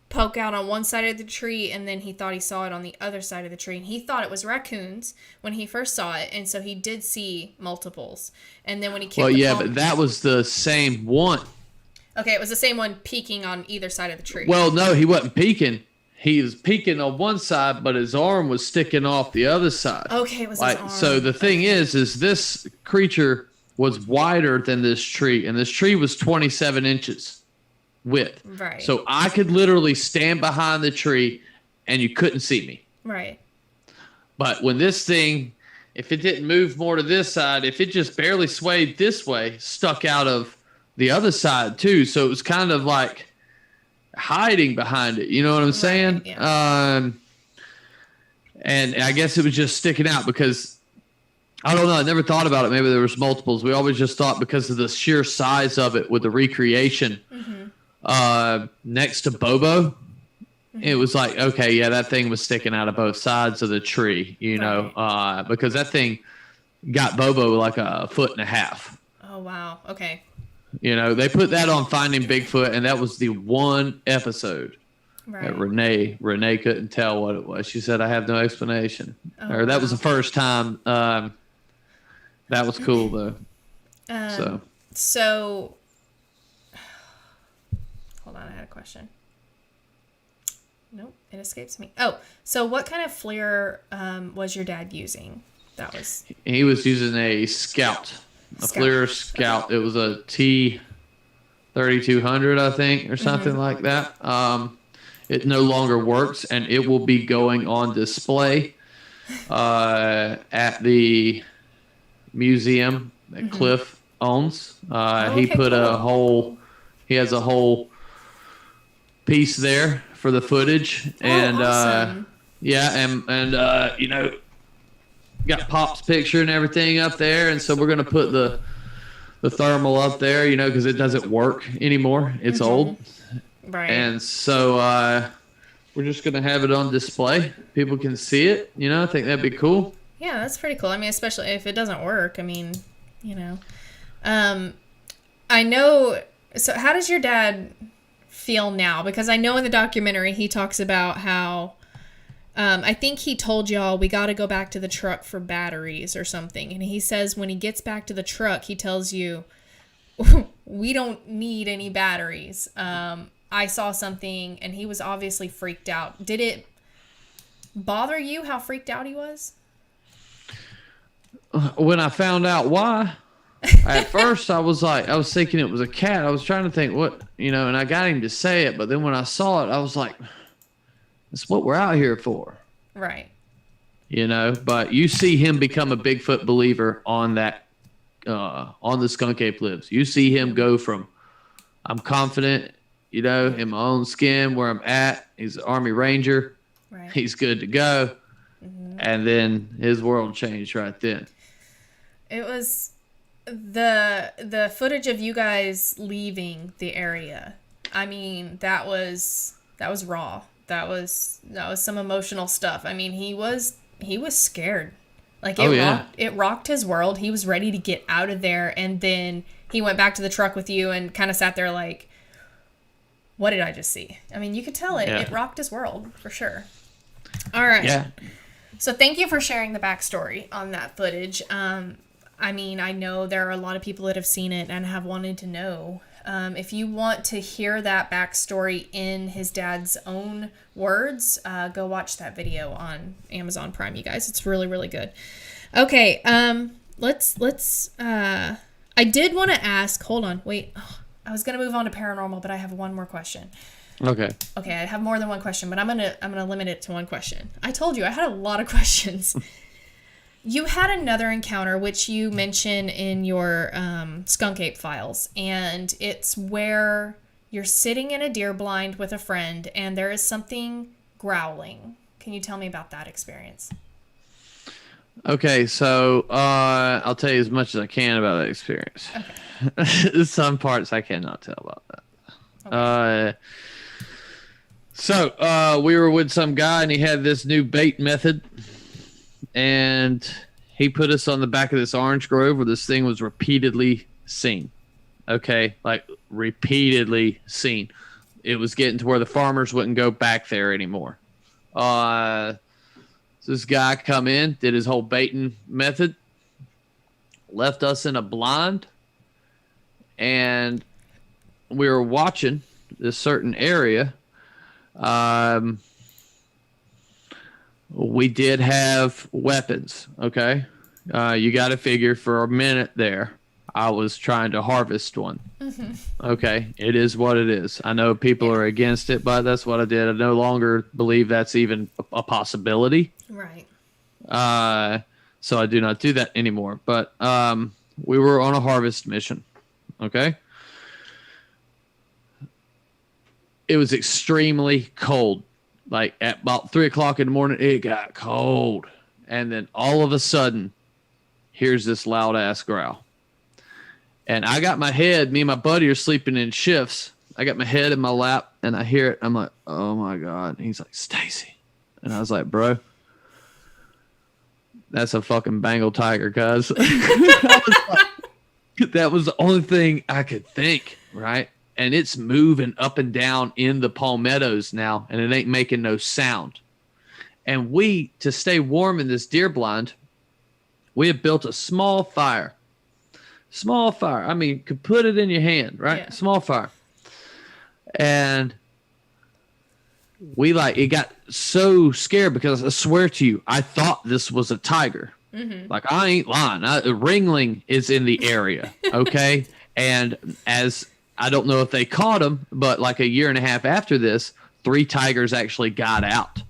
poke out on one side of the tree, and then he thought he saw it on the other side of the tree. And he thought it was raccoons when he first saw it, and so he did see multiples. And then when he kicked but that was the same one. Okay, it was the same one peeking on either side of the tree. Well, no, he wasn't peeking. He was peeking on one side, but his arm was sticking off the other side. Okay, it was his arm. So the thing is this creature was wider than this tree, and this tree was 27 inches width. Right. So I could literally stand behind the tree, and you couldn't see me. Right. But when this thing, if it didn't move more to this side, if it just barely swayed this way, stuck out of the other side too. So it was kind of like hiding behind it. You know what I'm saying? Yeah. And I guess it was just sticking out because I don't know. I never thought about it. Maybe there was multiples. We always just thought because of the sheer size of it with the recreation next to Bobo, it was like, okay, yeah, that thing was sticking out of both sides of the tree, because that thing got Bobo like 1.5 feet. Oh, wow. Okay. They put that on Finding Bigfoot, and that was the one episode that Renee couldn't tell what it was. She said, I have no explanation. That was the first time. That was cool, though. So, hold on, I had a question. Nope, it escapes me. Oh, so what kind of FLIR was your dad using? He was using a Scout. A FLIR Scout. Okay. It was a T3200, I think, or something like that. It no longer works, and it will be going on display at the museum that Cliff owns. He put he has a whole piece there for the footage, and awesome. Got Pop's picture and everything up there, and so we're gonna put the thermal up there, because it doesn't work anymore. It's old, right? And so we're just gonna have it on display. People can see it. I think that'd be cool. Yeah, that's pretty cool. I mean, especially if it doesn't work. I mean, I know. So, how does your dad feel now? Because I know in the documentary he talks about how. I think he told y'all we got to go back to the truck for batteries or something. And he says when he gets back to the truck, he tells you, we don't need any batteries. I saw something, and he was obviously freaked out. Did it bother you how freaked out he was? When I found out why, at first I was thinking it was a cat. I was trying to think what, and I got him to say it. But then when I saw it, I was like, that's what we're out here for. Right. But you see him become a Bigfoot believer on that, on the Skunk Ape Lives. You see him go from, I'm confident, in my own skin where I'm at. He's an Army Ranger. Right. He's good to go. And then his world changed right then. It was the footage of you guys leaving the area. I mean, that was raw. That was some emotional stuff. I mean, he was scared. Like it rocked his world. He was ready to get out of there, and then he went back to the truck with you and kind of sat there like, what did I just see? I mean, you could tell it. Yeah. It rocked his world for sure. All right. Yeah. So thank you for sharing the backstory on that footage. I mean, I know there are a lot of people that have seen it and have wanted to know If you want to hear that backstory in his dad's own words, go watch that video on Amazon Prime, you guys. It's really, really good. Okay, let's I did want to ask, hold on, wait. Oh, I was going to move on to paranormal, but I have one more question. Okay. Okay, I have more than one question, but I'm gonna limit it to one question. I told you I had a lot of questions. You had another encounter, which you mention in your Skunk Ape files, and it's where you're sitting in a deer blind with a friend, and there is something growling. Can you tell me about that experience? Okay, so I'll tell you as much as I can about that experience. Okay. Some parts I cannot tell about that. Okay. So we were with some guy, and he had this new bait method, and he put us on the back of this orange grove where this thing was repeatedly seen. Okay, like repeatedly seen. It was getting to where the farmers wouldn't go back there anymore. So this guy come in, did his whole baiting method, left us in a blind, and we were watching this certain area. We did have weapons, okay? You got to figure for a minute there, I was trying to harvest one. Mm-hmm. Okay, it is what it is. I know people are against it, but that's what I did. I no longer believe that's even a possibility. Right. So I do not do that anymore. But we were on a harvest mission, okay? It was extremely cold. Like at about 3 o'clock in the morning, it got cold. And then all of a sudden, here's this loud ass growl. And I got my head, me and my buddy are sleeping in shifts. I got my head in my lap and I hear it. I'm like, oh my God. And he's like, Stacy. And I was like, bro, that's a fucking Bengal tiger, cuz. That was the only thing I could think, right? And it's moving up and down in the palmettos now, and it ain't making no sound. And we, to stay warm in this deer blind, we had built a small fire. Small fire. I mean, could put it in your hand, right? Yeah. Small fire. And it got so scared because I swear to you, I thought this was a tiger. Mm-hmm. Like, I ain't lying. Ringling is in the area, okay? And I don't know if they caught him, but like a year and a half after this, 3 tigers actually got out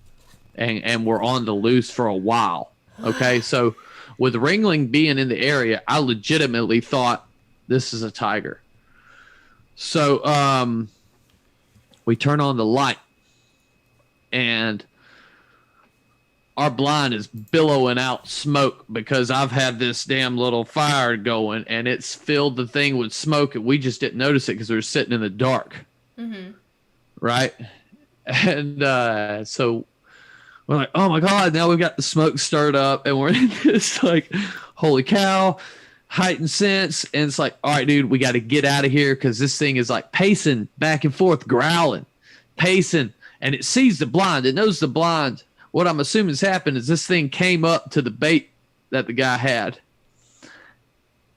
and were on the loose for a while. Okay, so with Ringling being in the area, I legitimately thought this is a tiger. So we turn on the light, and our blind is billowing out smoke because I've had this damn little fire going, and it's filled the thing with smoke, and we just didn't notice it because we were sitting in the dark. Mm-hmm. Right? And so we're like, oh my God, now we've got the smoke stirred up, and we're in this like, holy cow, heightened sense. And it's like, all right, dude, we got to get out of here because this thing is like pacing back and forth, growling, pacing, and it sees the blind. It knows the blind. What I'm assuming has happened is this thing came up to the bait that the guy had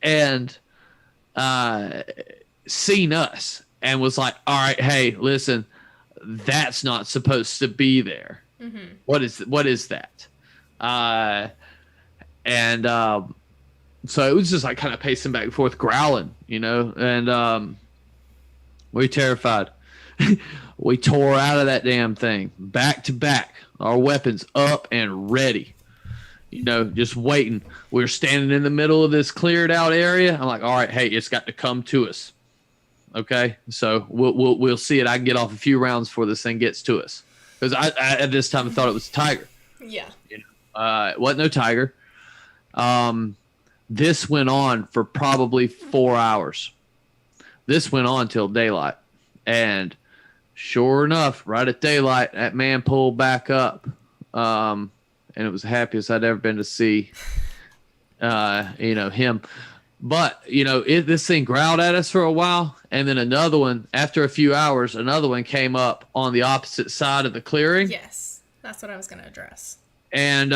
and seen us and was like, all right, hey, listen, that's not supposed to be there. Mm-hmm. What is that? So it was just like kind of pacing back and forth, growling, and we were terrified. We tore out of that damn thing, back to back, our weapons up and ready, just waiting. We were standing in the middle of this cleared out area. I'm like, all right, hey, it's got to come to us. Okay, so we'll see it. I can get off a few rounds before this thing gets to us, because I at this time I thought it was a tiger. Yeah. It wasn't no tiger. This went on for probably 4 hours. This went on till daylight, and sure enough, right at daylight, that man pulled back up, and it was the happiest I'd ever been to see, him. But, this thing growled at us for a while, and then another one, after a few hours, another one came up on the opposite side of the clearing. Yes, that's what I was going to address. And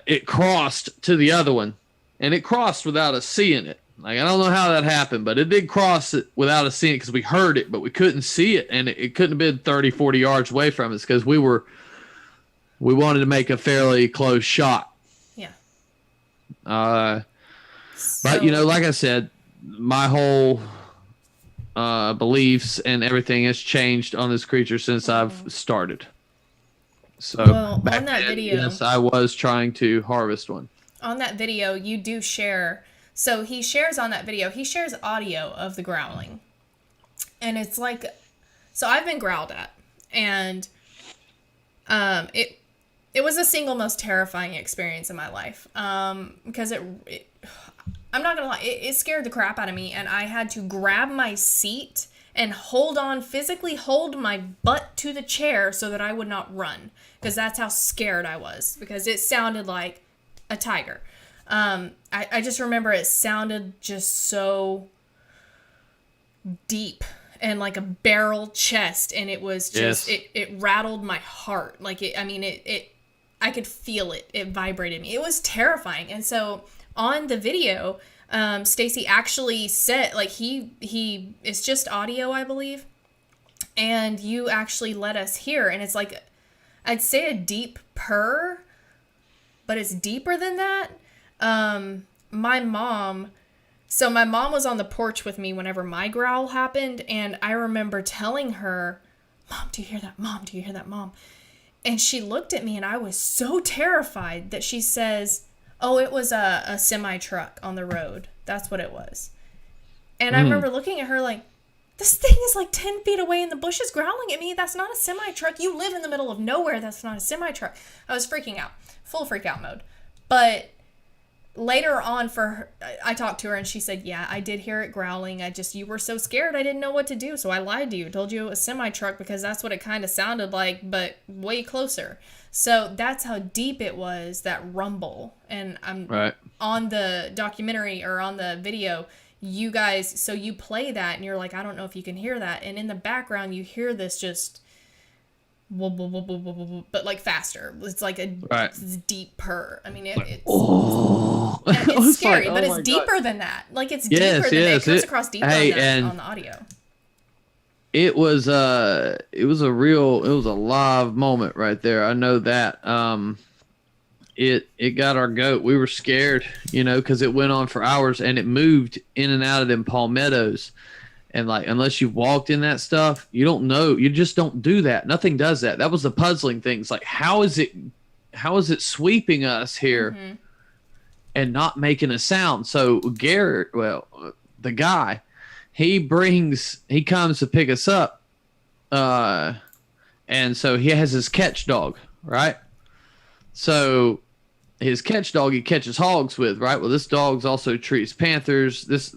it crossed to the other one, and it crossed without us seeing it, Like, I don't know how that happened, but it did cross it without us seeing it because we heard it, but we couldn't see it. And it couldn't have been 30, 40 yards away from us because we wanted to make a fairly close shot. Yeah. But, like I said, my whole beliefs and everything has changed on this creature since I've started. So on back that then, video, yes, I was trying to harvest one. On that video, you do share. So he shares on that video. He shares audio of the growling, and it's like, so I've been growled at, and it was the single most terrifying experience in my life. Because I'm not gonna lie, it scared the crap out of me, and I had to grab my seat and physically hold my butt to the chair so that I would not run, because that's how scared I was, because it sounded like a tiger. I just remember it sounded just so deep and like a barrel chest, and it was just, it rattled my heart. Like I could feel it. It vibrated me. It was terrifying. And so on the video, Stacy actually said, like, it's just audio, I believe. And you actually let us hear, and it's like, I'd say a deep purr, but it's deeper than that. My mom was on the porch with me whenever my growl happened, and I remember telling her, "Mom, do you hear that? Mom, do you hear that, Mom?" And she looked at me, and I was so terrified that she says, "Oh, it was a semi-truck on the road. That's what it was." And I remember looking at her like, this thing is like 10 feet away in the bushes growling at me. That's not a semi-truck. You live in the middle of nowhere. That's not a semi-truck. I was freaking out. Full freak out mode. But later on, I talked to her, and she said, "Yeah, I did hear it growling. You were so scared, I didn't know what to do. So I lied to you. Told you it was a semi-truck because that's what it kind of sounded like, but way closer." So that's how deep it was, that rumble. And I'm right. On the documentary, or on the video, you guys, so you play that, and you're like, I don't know if you can hear that. And in the background, you hear this just, but like faster. It's like a deep purr. I mean, it's scary, but it's deeper than that. Like, it's deeper than that. It comes across deeper on the audio. It was a live moment right there. I know that. It got our goat. We were scared, because it went on for hours, and it moved in and out of them palmettos. And like, unless you've walked in that stuff, you don't know. You just don't do that. Nothing does that. That was the puzzling thing. It's like, how is it sweeping us here and not making a sound? So Garrett, the guy, he comes to pick us up. And so he has his catch dog, right? So his catch dog, he catches hogs with, right? Well, this dog's also treats panthers. This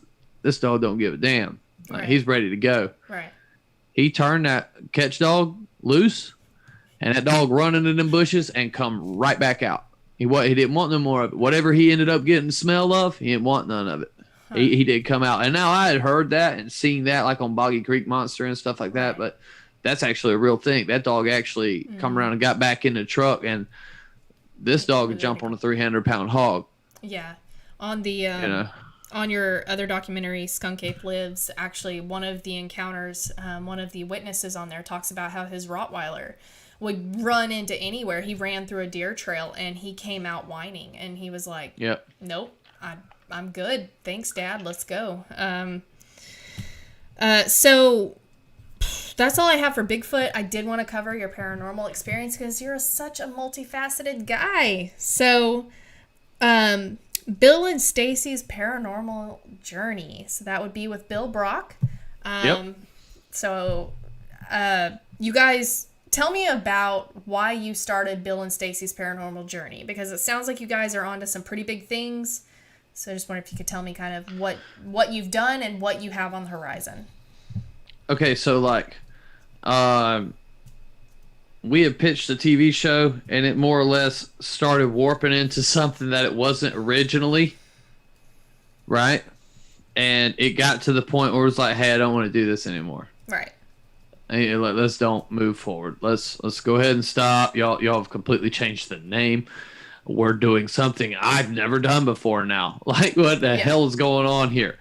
dog don't give a damn. Like, he's ready to go. Right. He turned that catch dog loose, and that dog run into them bushes and come right back out. He didn't want no more of it. Whatever he ended up getting the smell of, he didn't want none of it. Huh. He did come out. And now I had heard that and seen that, like on Boggy Creek Monster and stuff like that, but that's actually a real thing. That dog actually come around and got back in the truck, and this dog would jump on a 300-pound hog. Yeah. On the on your other documentary, Skunk Ape Lives, actually one of the encounters, one of the witnesses on there talks about how his Rottweiler would run into anywhere. He ran through a deer trail, and he came out whining, and he was like, "Nope, I'm good. Thanks, Dad. Let's go." So that's all I have for Bigfoot. I did want to cover your paranormal experience because you're such a multifaceted guy. So, Bill and Stacy's paranormal journey. So that would be with Bill Brock. So, you guys, tell me about why you started Bill and Stacy's paranormal journey, because it sounds like you guys are onto some pretty big things. So I just wonder if you could tell me kind of what you've done and what you have on the horizon. Okay, so like, we had pitched a TV show, and it more or less started warping into something that it wasn't originally, right? And it got to the point where it was like, hey, I don't want to do this anymore. Right. And let's don't move forward. Let's go ahead and stop. Y'all have completely changed the name. we're doing something I've never done before now. Like, what the hell is going on here?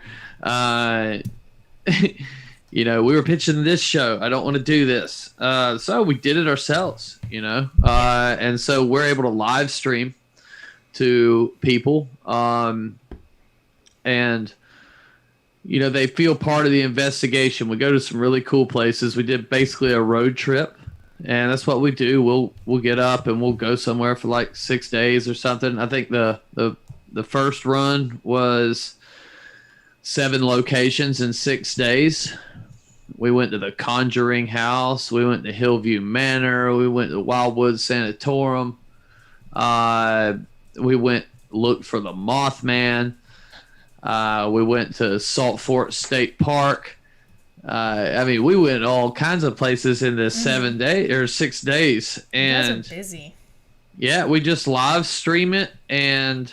You know, we were pitching this show. I don't want to do this. So we did it ourselves, you know. And so we're able to live stream to people. And, you know, they feel part of the investigation. We go to some really cool places. We did basically a road trip. And that's what we do. We'll get up and we'll go somewhere for like 6 days or something. I think the first run was 7 locations in 6 days. We went to the Conjuring House. We went to Hillview Manor. We went to Wildwood Sanatorium. We looked for the Mothman. We went to Salt Fork State Park. I mean, we went all kinds of places in the 7 days or 6 days. And you guys are busy. Yeah, we just live stream it, and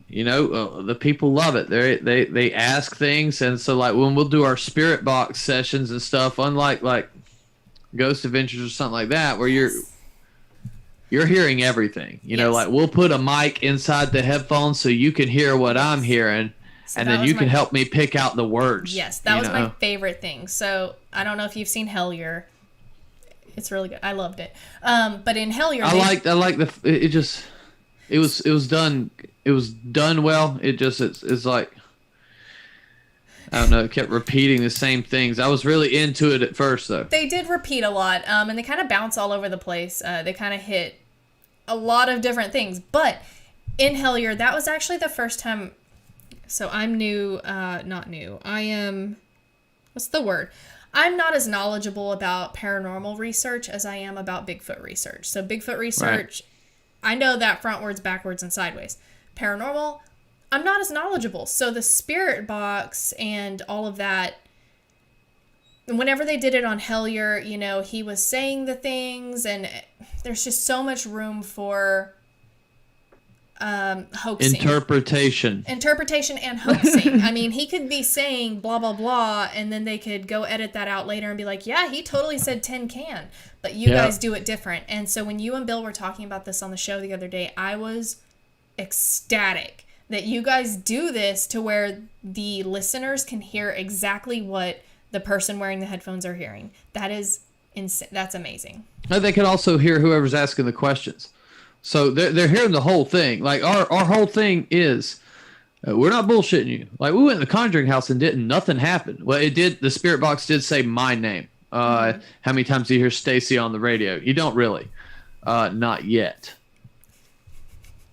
you know, the people love it. They ask things, and so like when we'll do our spirit box sessions and stuff, unlike like Ghost Adventures or something like that, where you're hearing everything. You know, like we'll put a mic inside the headphones so you can hear what I'm hearing. So and then you can help me pick out the words. Yes, that was my favorite thing. So I don't know if you've seen Hellier. It's really good. I loved it. But in Hellier, it was done well. It's like, I don't know, it kept repeating the same things. I was really into it at first though. They did repeat a lot, and they kind of bounce all over the place. They kind of hit a lot of different things. But in Hellier, that was actually the first time. So I'm new, not new. I am, what's the word? I'm not as knowledgeable about paranormal research as I am about Bigfoot research. So Bigfoot research, right. I know that frontwards, backwards, and sideways. Paranormal, I'm not as knowledgeable. So the spirit box and all of that, whenever they did it on Hellier, you know, he was saying the things, and there's just so much room for hoaxing. Interpretation and hoaxing. I mean, he could be saying blah, blah, blah, and then they could go edit that out later and be like, yeah, he totally said tin can, but you guys do it different. And so when you and Bill were talking about this on the show the other day, I was ecstatic that you guys do this to where the listeners can hear exactly what the person wearing the headphones are hearing. That is that's amazing. And they can also hear whoever's asking the questions. So they're hearing the whole thing. Like our whole thing is, we're not bullshitting you. Like we went in the Conjuring House and nothing happened. Well, it did. The spirit box did say my name. How many times do you hear Stacy on the radio? You don't really. Not yet.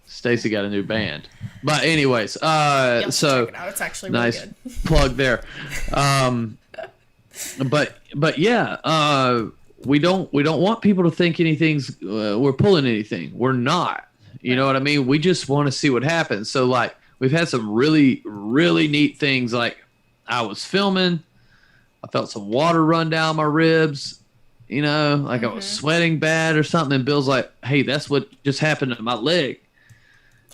Stacy got a new band. But anyways, so check it out. It's actually nice really good. Plug there. But yeah, we don't want people to think anything's we're pulling anything. We're not. You know what I mean? We just want to see what happens. So like we've had some really, really neat things. Like I was filming, I felt some water run down my ribs, you know, like I was sweating bad or something. And Bill's like, hey, that's what just happened to my leg.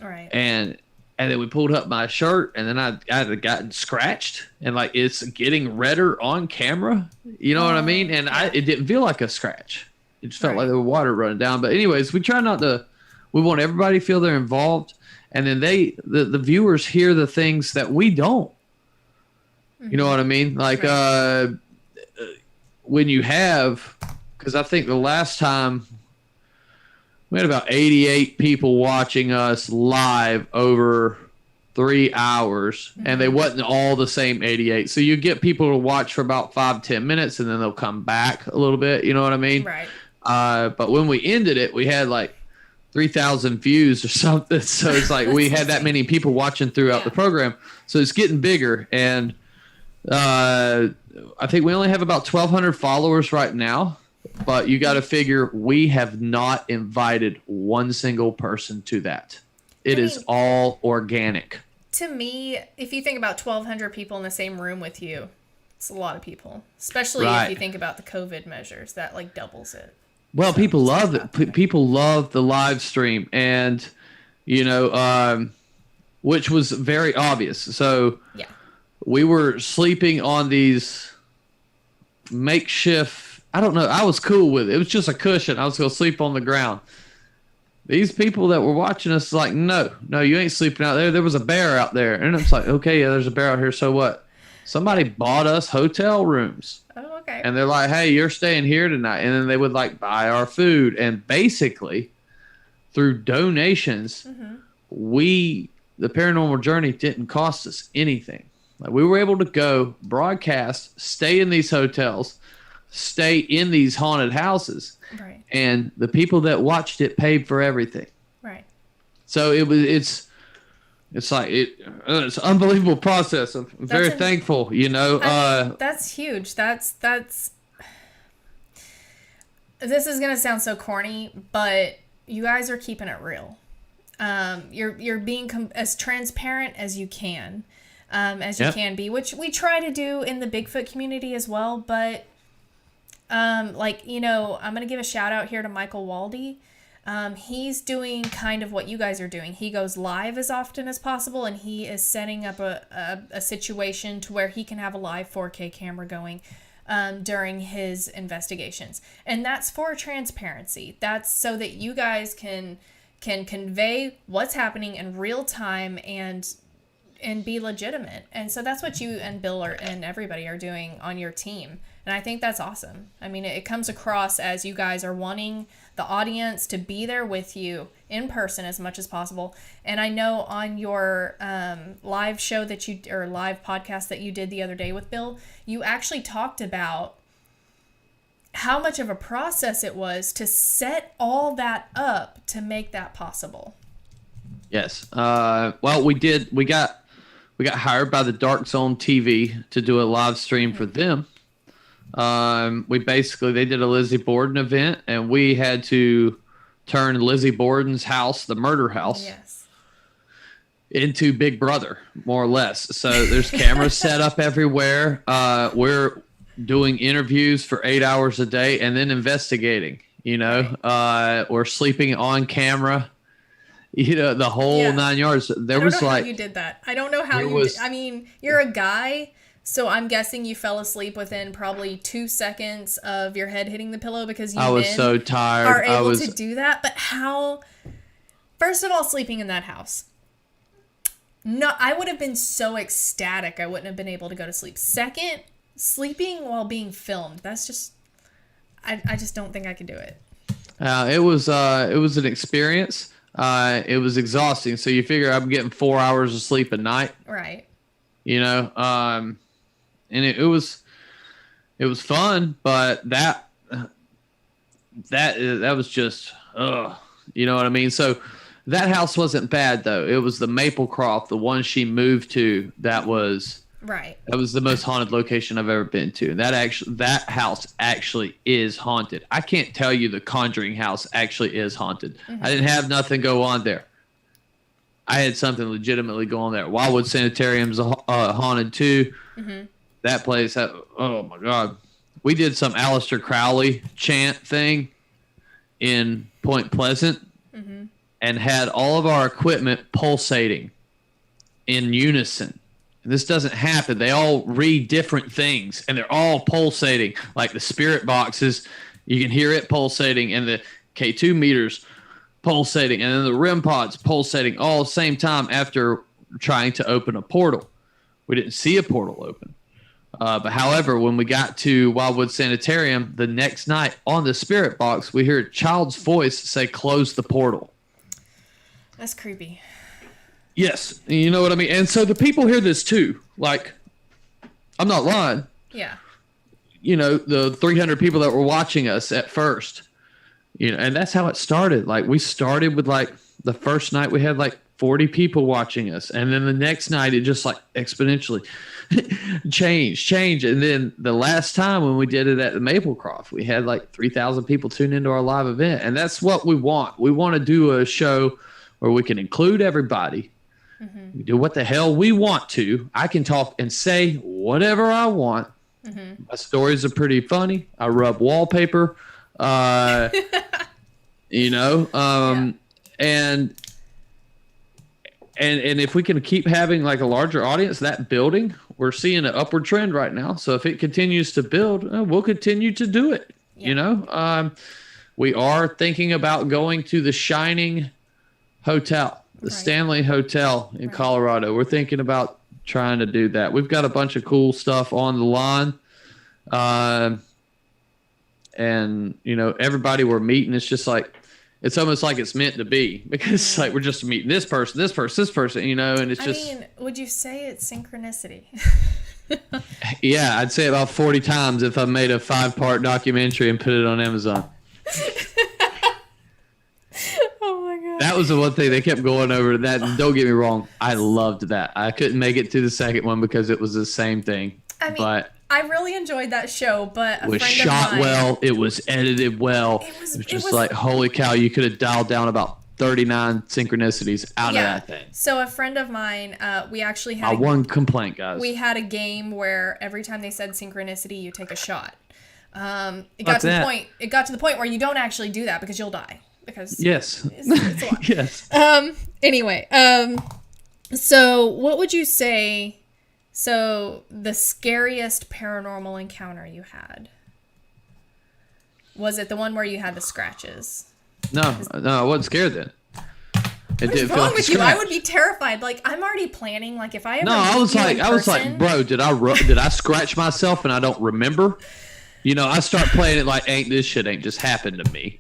All right. And then we pulled up my shirt, and then I had gotten scratched, and like it's getting redder on camera. You know what I mean? And it didn't feel like a scratch. It just felt like there was water running down. But anyways, we try not to. We want everybody to feel they're involved, and then the viewers hear the things that we don't. You know what I mean? Like when you have, because I think the last time. We had about 88 people watching us live over 3 hours, and they wasn't all the same 88. So you get people to watch for about 5-10 minutes, and then they'll come back a little bit. You know what I mean? Right. But when we ended it, we had like 3,000 views or something. So it's like we had that many people watching throughout the program. So it's getting bigger, and I think we only have about 1,200 followers right now. But you got to figure we have not invited one single person to that. It is all organic. To me, if you think about 1,200 people in the same room with you, it's a lot of people. Especially if you think about the COVID measures, that like doubles it. Well, so people love it. People love the live stream, and you know, which was very obvious. So we were sleeping on these makeshift. I don't know. I was cool with it. It was just a cushion. I was going to sleep on the ground. these people that were watching us like, no, you ain't sleeping out there. There was a bear out there. And it's like, okay, yeah, there's a bear out here. So what? Somebody bought us hotel rooms. Oh, okay. And they're like, hey, you're staying here tonight. And then they would like buy our food. And basically, through donations, the paranormal journey didn't cost us anything. Like, we were able to go broadcast, stay in these hotels, stay in these haunted houses. Right. And the people that watched it paid for everything. Right. So it's an unbelievable process. I'm very thankful, you know. That's huge. That's this is gonna sound so corny, but you guys are keeping it real. You're being as transparent as you can, can be, which we try to do in the Bigfoot community as well. But I'm gonna give a shout out here to Michael Waldy. He's doing kind of what you guys are doing. He goes live as often as possible, and he is setting up a situation to where he can have a live 4K camera going during his investigations. And that's for transparency. That's so that you guys can convey what's happening in real time and be legitimate. And so that's what you and Bill and everybody are doing on your team. And I think that's awesome. I mean, it comes across as you guys are wanting the audience to be there with you in person as much as possible. And I know on your live show or live podcast that you did the other day with Bill, you actually talked about how much of a process it was to set all that up to make that possible. Yes. Well, we got hired by the Dark Zone TV to do a live stream for them. They did a Lizzie Borden event, and we had to turn Lizzie Borden's house, the murder house, into Big Brother, more or less. So there's cameras set up everywhere. We're doing interviews for 8 hours a day and then investigating, you know, or sleeping on camera, you know, the whole 9 yards. I don't know how you did that. I don't know how you did. I mean, you're a guy. So I'm guessing you fell asleep within probably 2 seconds of your head hitting the pillow because I was so tired. Are able to do that. But how? First of all, sleeping in that house. No, I would have been so ecstatic I wouldn't have been able to go to sleep. Second, sleeping while being filmed. That's just, I just don't think I could do it. It was an experience. It was exhausting. So you figure I'm getting 4 hours of sleep a night. Right. You know, and it was fun, but that was just, you know what I mean? So that house wasn't bad though. It was the Maplecroft, the one she moved to. That was the most haunted location I've ever been to. That house actually is haunted. I can't tell you the Conjuring house actually is haunted. I didn't have nothing go on there. I had something legitimately go on there. Wildwood Sanitarium's haunted too. That place, oh my God. We did some Aleister Crowley chant thing in Point Pleasant and had all of our equipment pulsating in unison. And this doesn't happen. They all read different things and they're all pulsating. Like the spirit boxes, you can hear it pulsating, and the K2 meters pulsating, and then the REM pods pulsating all at the same time after trying to open a portal. We didn't see a portal open. But however, when we got to Wildwood Sanitarium the next night on the spirit box, we hear a child's voice say, "Close the portal." That's creepy. Yes. You know what I mean? And so the people hear this too. Like, I'm not lying. Yeah. You know, the 300 people that were watching us at first, you know, and that's how it started. Like, we started with like the first night we had like 40 people watching us. And then the next night it just like exponentially change. And then the last time when we did it at the Maplecroft, we had like 3,000 people tune into our live event. And that's what we want. We want to do a show where we can include everybody. We do what the hell we want to. I can talk and say whatever I want. My stories are pretty funny. I rub wallpaper, you know, and if we can keep having like a larger audience, that building, we're seeing an upward trend right now. So if it continues to build, we'll continue to do it. You know, we are thinking about going to the Shining Hotel, the Stanley Hotel in Colorado. We're thinking about trying to do that. We've got a bunch of cool stuff on the line. And, you know, everybody we're meeting, it's just like, it's almost like it's meant to be, because it's like we're just meeting this person, you know, and it's just. I mean, would you say it's synchronicity? Yeah, I'd say about 40 times if I made a 5-part documentary and put it on Amazon. Oh my God. That was the one thing they kept going over that. And don't get me wrong, I loved that. I couldn't make it to the second one because it was the same thing. I mean, but I really enjoyed that show, but it was shot well. It was edited well. It was just like, holy cow, you could have dialed down about 39 synchronicities out of that thing. So a friend of mine, we actually had one complaint, guys. We had a game where every time they said synchronicity, you take a shot. It got to the point where you don't actually do that because you'll die. Because yes, it's a lot. Yes. Anyway, so what would you say? So the scariest paranormal encounter you had, was it the one where you had the scratches? No, I wasn't scared then. What is wrong with you? I would be terrified. Like, I'm already planning. Like, if I ever I was like, bro, did I scratch myself and I don't remember? You know, I start playing it like, this shit ain't just happened to me.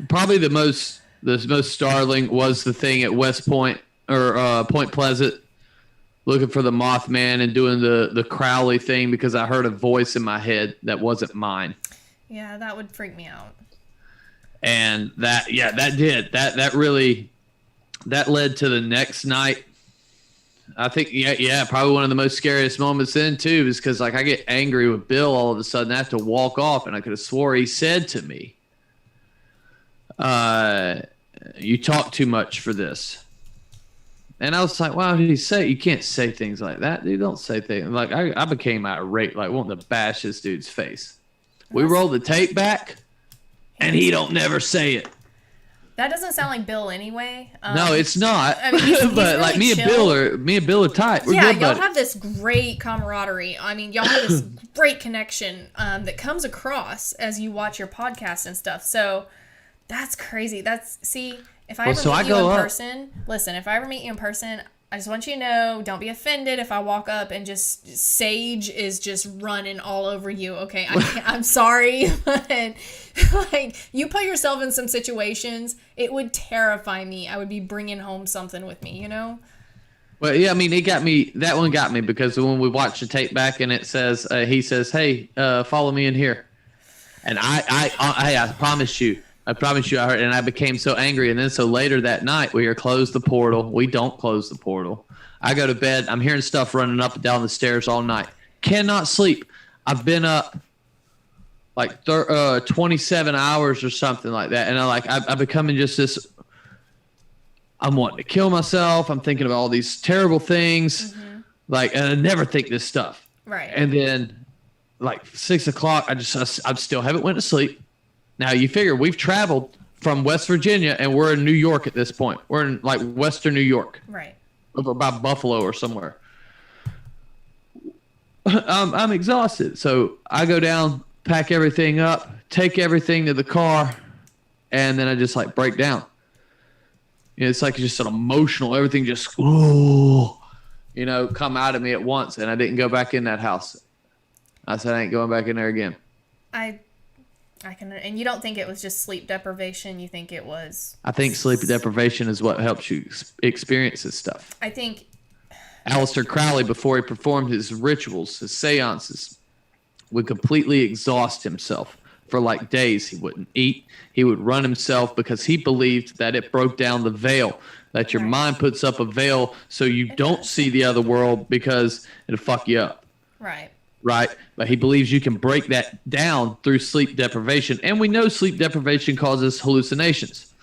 Probably the most startling was the thing at West Point or Point Pleasant, looking for the Mothman and doing the Crowley thing because I heard a voice in my head that wasn't mine. Yeah, that would freak me out. And that led to the next night. I think, probably one of the most scariest moments then too, is because like I get angry with Bill all of a sudden. I have to walk off, and I could have swore he said to me, "You talk too much for this." And I was like, "Wow, did he say? You can't say things like that, dude. Don't say things like." I became irate, like wanting to bash this dude's face. We rolled the tape back, and he don't never say it. That doesn't sound like Bill anyway. No, it's not. I mean, he's but really like me chill. and Bill are tight. We're good, y'all buddy. have this great camaraderie. I mean, y'all have this great connection that comes across as you watch your podcast and stuff. So that's crazy. If I ever meet you in person, listen, if I ever meet you in person, I just want you to know, don't be offended if I walk up and just Sage is just running all over you. Okay, I'm sorry, but like you put yourself in some situations, it would terrify me. I would be bringing home something with me, you know. Well, yeah, I mean, that one got me because when we watched the tape back and it says, he says, "Hey, follow me in here," and I promise you. I heard, and I became so angry. And then so later that night, we close the portal. We don't close the portal. I go to bed. I'm hearing stuff running up and down the stairs all night. Cannot sleep. I've been up like 27 hours or something like that. And I'm becoming just this. I'm wanting to kill myself. I'm thinking about all these terrible things. Mm-hmm. And I never think this stuff. Right. And then like 6 o'clock, I still haven't went to sleep. Now, you figure we've traveled from West Virginia, and we're in New York at this point. We're in, like, western New York. Right. Over by Buffalo or somewhere. I'm exhausted. So I go down, pack everything up, take everything to the car, and then I just, like, break down. It's like just an emotional, everything just, come out of me at once, and I didn't go back in that house. I said I ain't going back in there again. I can, and you don't think it was just sleep deprivation? You think it was? I think sleep deprivation is what helps you experience this stuff. I think Aleister Crowley, before he performed his rituals, his seances, would completely exhaust himself for like days. He wouldn't eat. He would run himself because he believed that it broke down the veil, that your mind puts up a veil so you don't see the other world because it'll fuck you up. Right. But he believes you can break that down through sleep deprivation. And we know sleep deprivation causes hallucinations.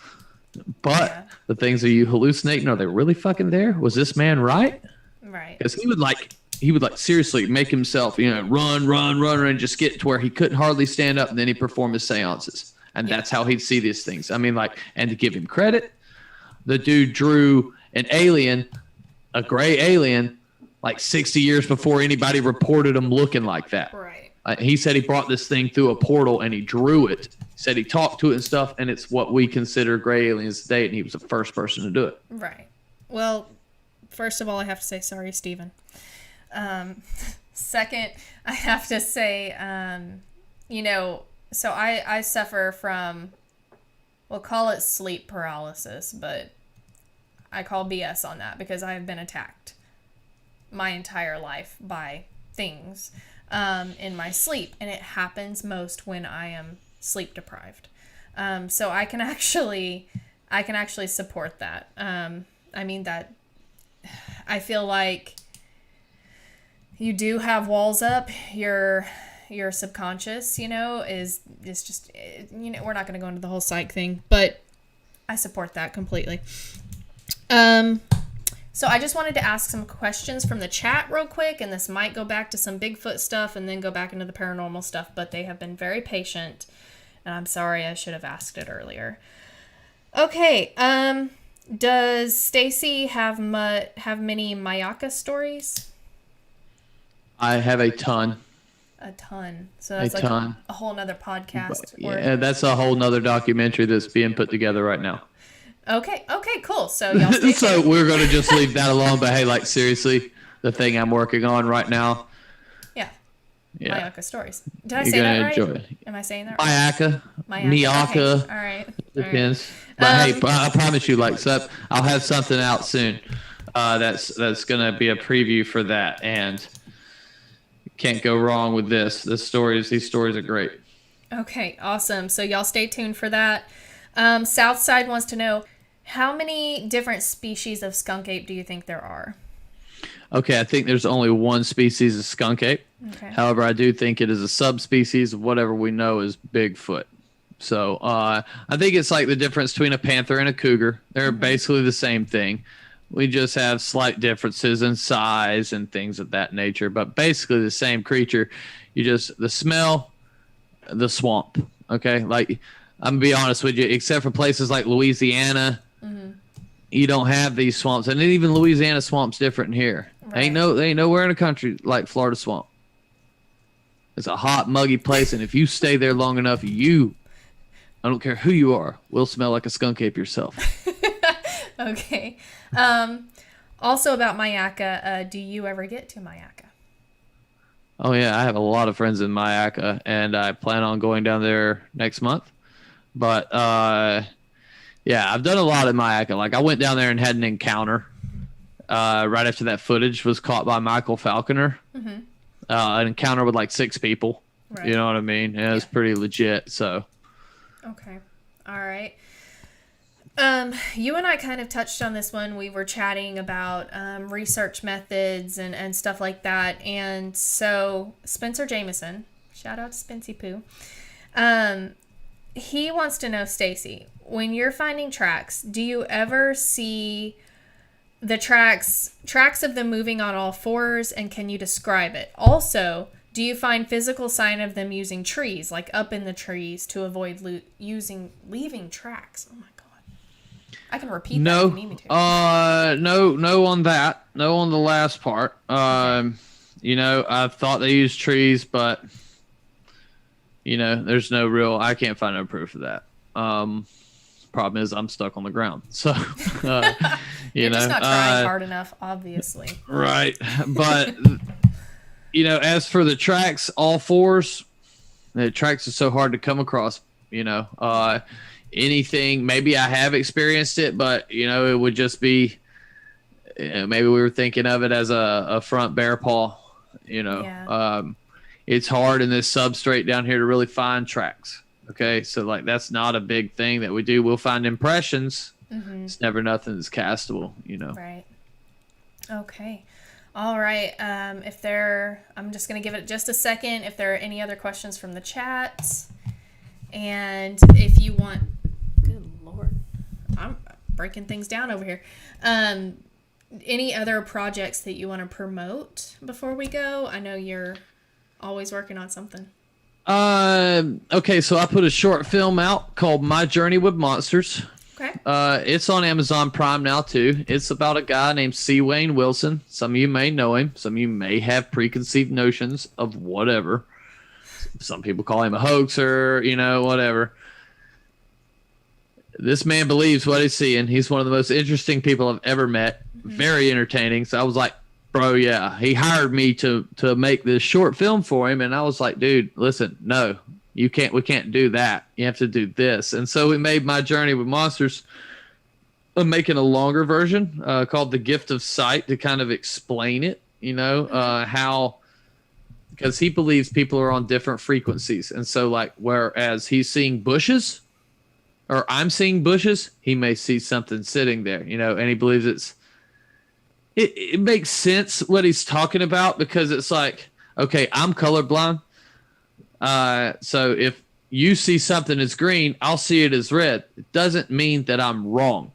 But the things, are you hallucinating? Are they really fucking there? Was this man right? Right. Because he would seriously make himself, run, and just get to where he couldn't hardly stand up. And then he'd perform his seances. And that's how he'd see these things. I mean, and to give him credit, the dude drew an alien, a gray alien, like 60 years before anybody reported him looking like that. Right. He said he brought this thing through a portal and he drew it. He said he talked to it and stuff, and it's what we consider gray aliens today, and he was the first person to do it. Right. Well, first of all, I have to say sorry, Stephen. Second, I have to say, so I suffer from, we'll call it sleep paralysis, but I call BS on that because I have been attacked my entire life by things in my sleep, and it happens most when I am sleep deprived. So I can actually support that. That I feel like you do have walls up. Your subconscious, is just, we're not going to go into the whole psych thing, but I support that completely. So I just wanted to ask some questions from the chat real quick, and this might go back to some Bigfoot stuff and then go back into the paranormal stuff, but they have been very patient, and I'm sorry, I should have asked it earlier. Okay, does Stacy have many Mayaka stories? I have a ton. A ton. So that's a whole nother podcast. Yeah, that's a whole nother documentary that's being put together right now. Okay, cool. So y'all stay So tuned. we're going to just leave that alone, but hey, like seriously, the thing I'm working on right now. Yeah. Mayaka stories. Did I You're say that gonna right? enjoy it. Am I saying that right? Miyaka. Okay. All right. Depends. But hey, I promise you, I'll have something out soon. That's gonna be a preview for that, and can't go wrong with this. These stories are great. Okay, awesome. So y'all stay tuned for that. Southside wants to know, how many different species of skunk ape do you think there are? Okay, I think there's only one species of skunk ape. Okay. However, I do think it is a subspecies of whatever we know as Bigfoot. So I think it's like the difference between a panther and a cougar. They're basically the same thing. We just have slight differences in size and things of that nature, but basically the same creature. The smell, the swamp. Okay, like I'm gonna be honest with you, except for places like Louisiana, you don't have these swamps, and even Louisiana swamp's different here. Right. There ain't nowhere in the country like Florida swamp. It's a hot, muggy place, and if you stay there long enough, I don't care who you are, will smell like a skunk ape yourself. Okay. Also about Mayaka, do you ever get to Mayaka? Oh yeah, I have a lot of friends in Mayaka, and I plan on going down there next month. But yeah, I've done a lot in Mayaka. Like I went down there and had an encounter right after that footage was caught by Michael Falconer. An encounter with like 6 people. Right. You know what I mean? Yeah, it was pretty legit. So. Okay. All right. You and I kind of touched on this when we were chatting about research methods and stuff like that. And so Spencer Jameson, shout out to Spency Poo. He wants to know, Stacy, when you're finding tracks, do you ever see the tracks of them moving on all fours, and can you describe it? Also, do you find physical sign of them using trees, like up in the trees, to avoid leaving tracks? Oh my god! I can repeat that if you need me to. No on that. No on the last part. I thought they used trees, but there's no real. I can't find no proof of that. Problem is, I'm stuck on the ground. So, You're just not trying hard enough, obviously. Right, but. As for the tracks, all fours, the tracks are so hard to come across, anything, maybe I have experienced it, but, it would just be, maybe we were thinking of it as a front bear paw, Yeah. It's hard in this substrate down here to really find tracks. Okay. So that's not a big thing that we do. We'll find impressions. It's never nothing that's castable, Right. Okay. All right. I'm just going to give it just a second if there are any other questions from the chat. And if you want, good Lord, I'm breaking things down over here. Any other projects that you want to promote before we go? I know you're always working on something. Okay. So I put a short film out called My Journey with Monsters. Okay. It's on Amazon Prime now too. It's about a guy named C. Wayne Wilson. Some of you may know him. Some of you may have preconceived notions of whatever. Some people call him a hoaxer, whatever. This man believes what he's seeing. He's one of the most interesting people I've ever met. Very entertaining. So I was like, bro, yeah. He hired me to make this short film for him. And I was like, dude, listen, no, we can't do that. You have to do this. And so we made My Journey with Monsters. I'm making a longer version called The Gift of Sight to kind of explain it, how, because he believes people are on different frequencies. And so like, whereas he's seeing bushes, or I'm seeing bushes, he may see something sitting there, and he believes it makes sense what he's talking about, because it's like, okay, I'm colorblind. So if you see something as green, I'll see it as red. It doesn't mean that I'm wrong.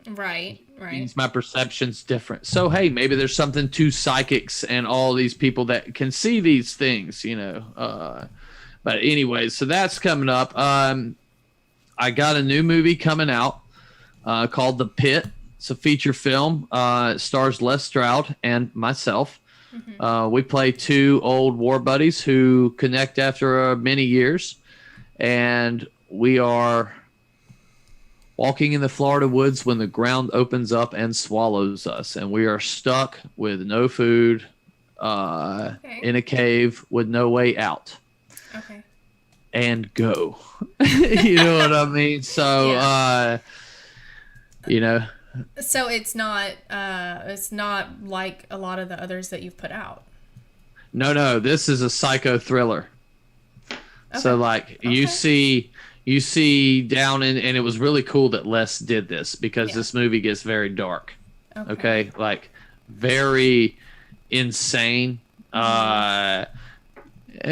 Right. It means my perception's different. So, hey, maybe there's something to psychics and all these people that can see these things, But anyways, so that's coming up. I got a new movie coming out called The Pit. It's a feature film. It stars Les Stroud and myself. We play two old war buddies who connect after many years. And we are walking in the Florida woods when the ground opens up and swallows us. And we are stuck with no food in a cave with no way out. Okay. And go. You know what I mean? So, So it's not like a lot of the others that you've put out. No, this is a psycho thriller. Okay. So like you see down in, and it was really cool that Les did this, because this movie gets very dark. Okay? Like very insane.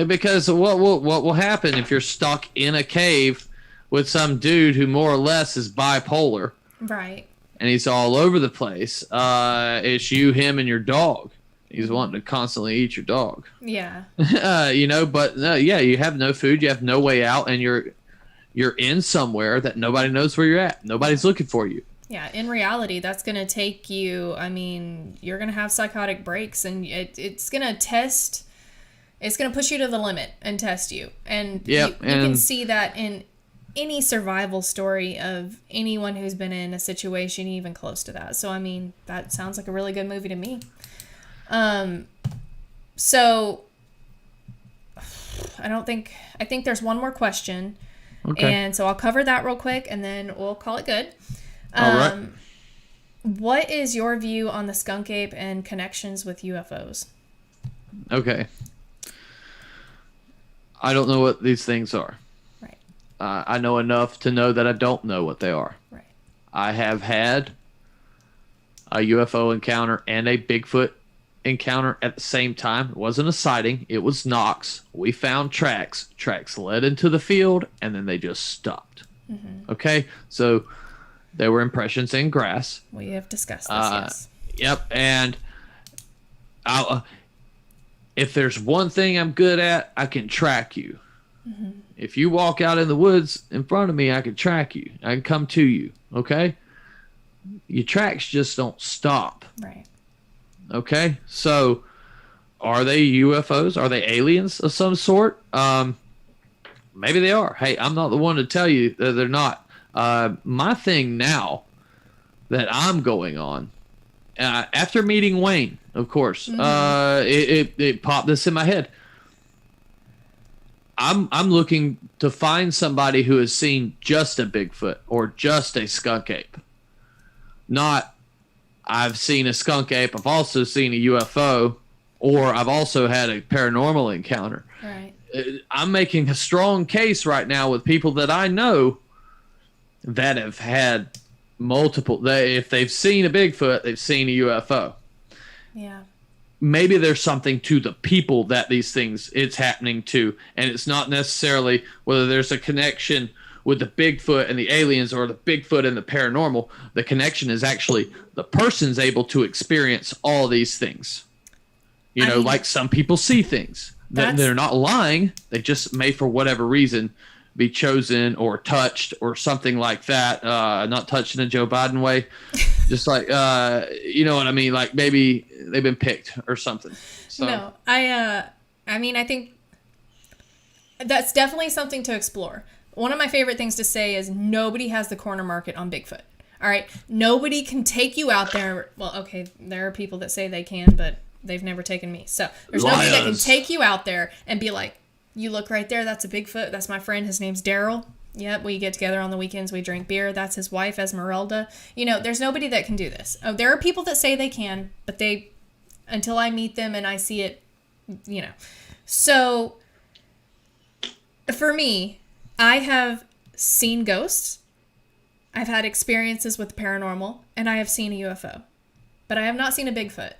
Because what will happen if you're stuck in a cave with some dude who more or less is bipolar, right? And he's all over the place. It's you, him, and your dog. He's wanting to constantly eat your dog. Yeah. But you have no food, you have no way out, and you're in somewhere that nobody knows where you're at. Nobody's looking for you. Yeah, in reality, that's going to take you, you're going to have psychotic breaks, and it's going to test. It's going to push you to the limit and test you. And you can see that in any survival story of anyone who's been in a situation even close to that. So, that sounds like a really good movie to me. So, I think there's one more question. Okay. And so I'll cover that real quick, and then we'll call it good. All right. What is your view on the Skunk Ape and connections with UFOs? Okay. I don't know what these things are. Right. I know enough to know that I don't know what they are. Right. I have had a UFO encounter and a Bigfoot encounter at the same time. It wasn't a sighting. It was knocks. We found tracks. Tracks led into the field, and then they just stopped. Mm-hmm. Okay? So there were impressions in grass. We have discussed this, yes. Yep. And if there's one thing I'm good at, I can track you. Mm-hmm. If you walk out in the woods in front of me, I can track you. I can come to you. Okay? Your tracks just don't stop. Right. Okay? So, are they UFOs? Are they aliens of some sort? Maybe they are. Hey, I'm not the one to tell you that they're not. My thing now that I'm going on, after meeting Wayne, of course, it popped this in my head. I'm looking to find somebody who has seen just a Bigfoot or just a skunk ape. Not, I've seen a skunk ape, I've also seen a UFO, or I've also had a paranormal encounter. Right. I'm making a strong case right now with people that I know that have had multiple. If they've seen a Bigfoot, they've seen a UFO. Yeah. Maybe there's something to the people that these things it's happening to, and it's not necessarily whether there's a connection with the Bigfoot and the aliens or the Bigfoot and the paranormal. The connection is actually the person's able to experience all these things. Like some people see things. They're not lying. They just may, for whatever reason, be chosen or touched or something like that. Not touched in a Joe Biden way. Just like, you know what I mean? Like maybe they've been picked or something. So. No, I think That's definitely something to explore. One of my favorite things to say is nobody has the corner market on Bigfoot. All right? Nobody can take you out there. Well, okay, there are people that say they can, but they've never taken me. So there's nobody that can take you out there and be like, you look right there, that's a Bigfoot. That's my friend. His name's Daryl. Yep, we get together on the weekends. We drink beer. That's his wife, Esmeralda. There's nobody that can do this. Oh, there are people that say they can, but until I meet them and I see it, So, for me, I have seen ghosts. I've had experiences with paranormal, and I have seen a UFO. But I have not seen a Bigfoot.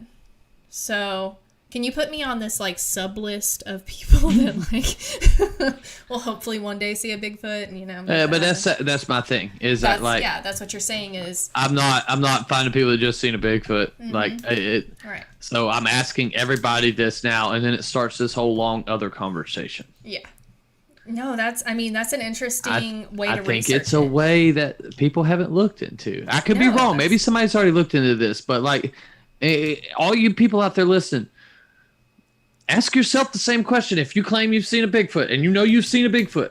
So, can you put me on this, sub list of people that, will hopefully one day see a Bigfoot, but that's my thing, is that, yeah, that's what you're saying is... I'm not finding people that just seen a Bigfoot. Mm-hmm. Right. So I'm asking everybody this now, and then it starts this whole long other conversation. Yeah. No, that's an interesting way to research. I think it's a way that people haven't looked into. I could be wrong. Maybe somebody's already looked into this, but all you people out there listening, ask yourself the same question. If you claim you've seen a Bigfoot and you've seen a Bigfoot,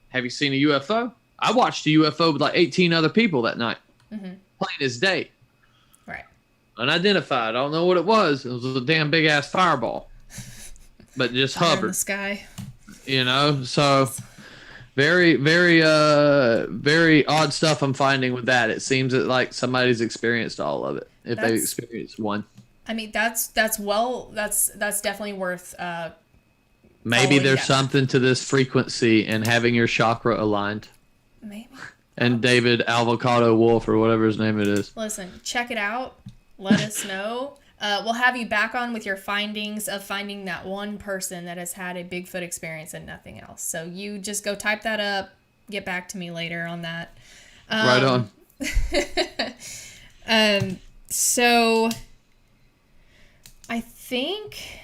have you seen a UFO? I watched a UFO with 18 other people that night, plain as day. Right. Unidentified. I don't know what it was. It was a damn big ass fireball, but just hovered in the sky. So very, very, very odd stuff I'm finding with that. It seems that somebody's experienced all of it. If they experienced one. I mean, that's definitely worth. Maybe there's something to this frequency and having your chakra aligned. Maybe. And David Avocado Wolf or whatever his name it is. Listen, check it out. Let us know. We'll have you back on with your findings of finding that one person that has had a Bigfoot experience and nothing else. So you just go type that up. Get back to me later on that. Right on. So I think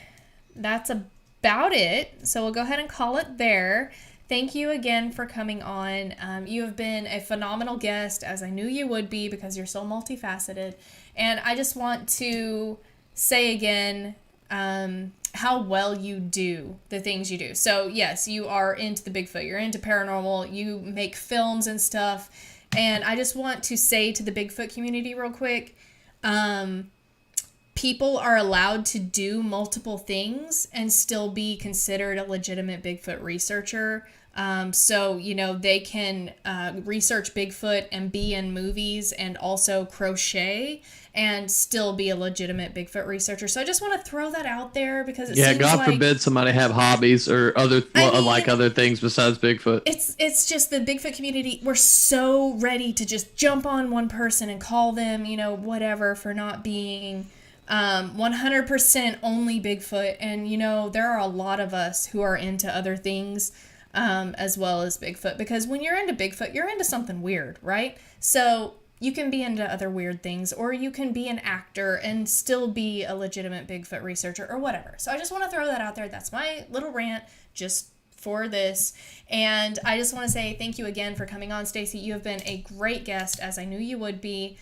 that's about it. So we'll go ahead and call it there. Thank you again for coming on. You have been a phenomenal guest, as I knew you would be, because you're so multifaceted. And I just want to say again how well you do the things you do. So yes, you are into the Bigfoot. You're into paranormal. You make films and stuff. And I just want to say to the Bigfoot community real quick, people are allowed to do multiple things and still be considered a legitimate Bigfoot researcher. So, they can research Bigfoot and be in movies and also crochet and still be a legitimate Bigfoot researcher. So I just want to throw that out there because it seems God forbid somebody have hobbies or other things besides Bigfoot. It's just the Bigfoot community. We're so ready to just jump on one person and call them, whatever for not being 100% only Bigfoot. And, there are a lot of us who are into other things as well as Bigfoot. Because when you're into Bigfoot, you're into something weird, right? So you can be into other weird things, or you can be an actor and still be a legitimate Bigfoot researcher or whatever. So I just want to throw that out there. That's my little rant just for this. And I just want to say thank you again for coming on, Stacy. You have been a great guest, as I knew you would be.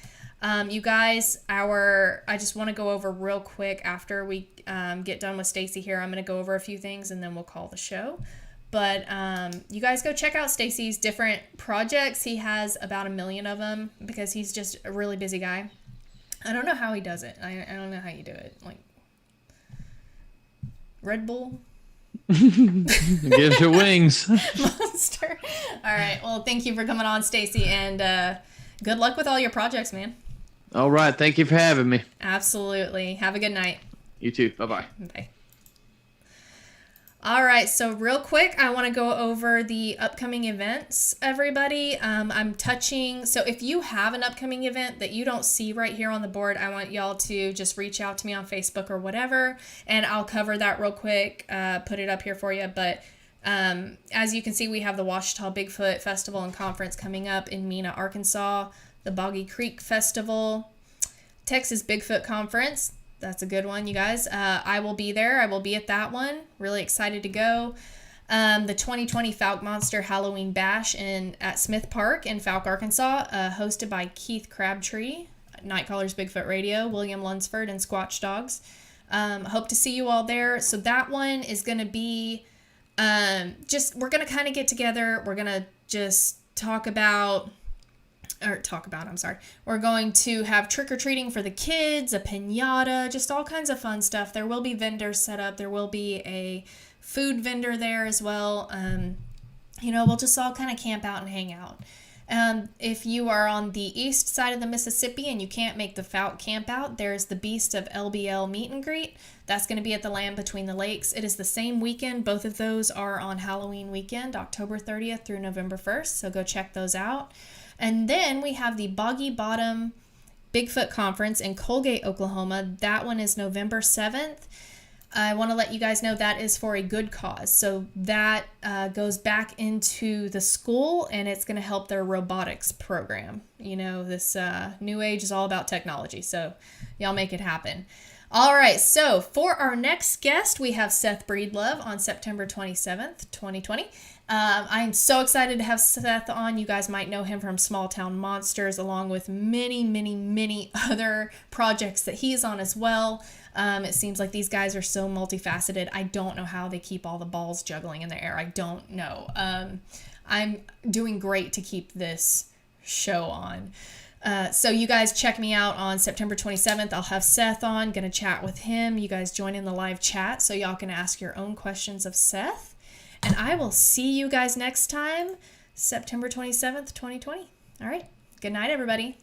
You guys, I just want to go over real quick after we get done with Stacy here. I'm going to go over a few things and then we'll call the show. But you guys go check out Stacy's different projects. He has about 1 million of them because he's just a really busy guy. I don't know how he does it. I don't know how you do it. Red Bull? Gives you wings. Monster. All right. Well, thank you for coming on, Stacy, and good luck with all your projects, man. All right. Thank you for having me. Absolutely. Have a good night. You too. Bye-bye. Bye. All right, so real quick, I want to go over the upcoming events, everybody. So if you have an upcoming event that you don't see right here on the board, I want y'all to just reach out to me on Facebook or whatever, and I'll cover that real quick, put it up here for you. But as you can see, we have the Ouachita Bigfoot Festival and Conference coming up in Mena, Arkansas, the Boggy Creek Festival, Texas Bigfoot Conference. That's a good one, you guys. I will be there. I will be at that one. Really excited to go. The 2020 Fouke Monster Halloween Bash at Smith Park in Fouke, Arkansas, hosted by Keith Crabtree, Night Callers Bigfoot Radio, William Lunsford, and Squatch Dogs. Hope to see you all there. So that one is going to be We're going to kind of get together. We're going to just we're going to have trick-or-treating for the kids, a piñata, just all kinds of fun stuff. There will be vendors set up. There will be a food vendor there as well. We'll just all kind of camp out and hang out. If you are on the east side of the Mississippi and you can't make the Fouke camp out, there's the Beast of LBL meet and greet. That's going to be at the Land Between the Lakes. It is the same weekend. Both of those are on Halloween weekend, October 30th through November 1st. So go check those out. And then we have the Boggy Bottom Bigfoot Conference in Colgate, Oklahoma. That one is November 7th. I want to let you guys know that is for a good cause. So that goes back into the school, and it's going to help their robotics program. This new age is all about technology, so y'all make it happen. All right, so for our next guest, we have Seth Breedlove on September 27th, 2020. I'm so excited to have Seth on. You guys might know him from Small Town Monsters, along with many, many, many other projects that he's on as well. It seems like these guys are so multifaceted. I don't know how they keep all the balls juggling in the air. I don't know. I'm doing great to keep this show on. So you guys check me out on September 27th. I'll have Seth on, gonna chat with him. You guys join in the live chat so y'all can ask your own questions of Seth. And I will see you guys next time, September 27th, 2020. All right. Good night, everybody.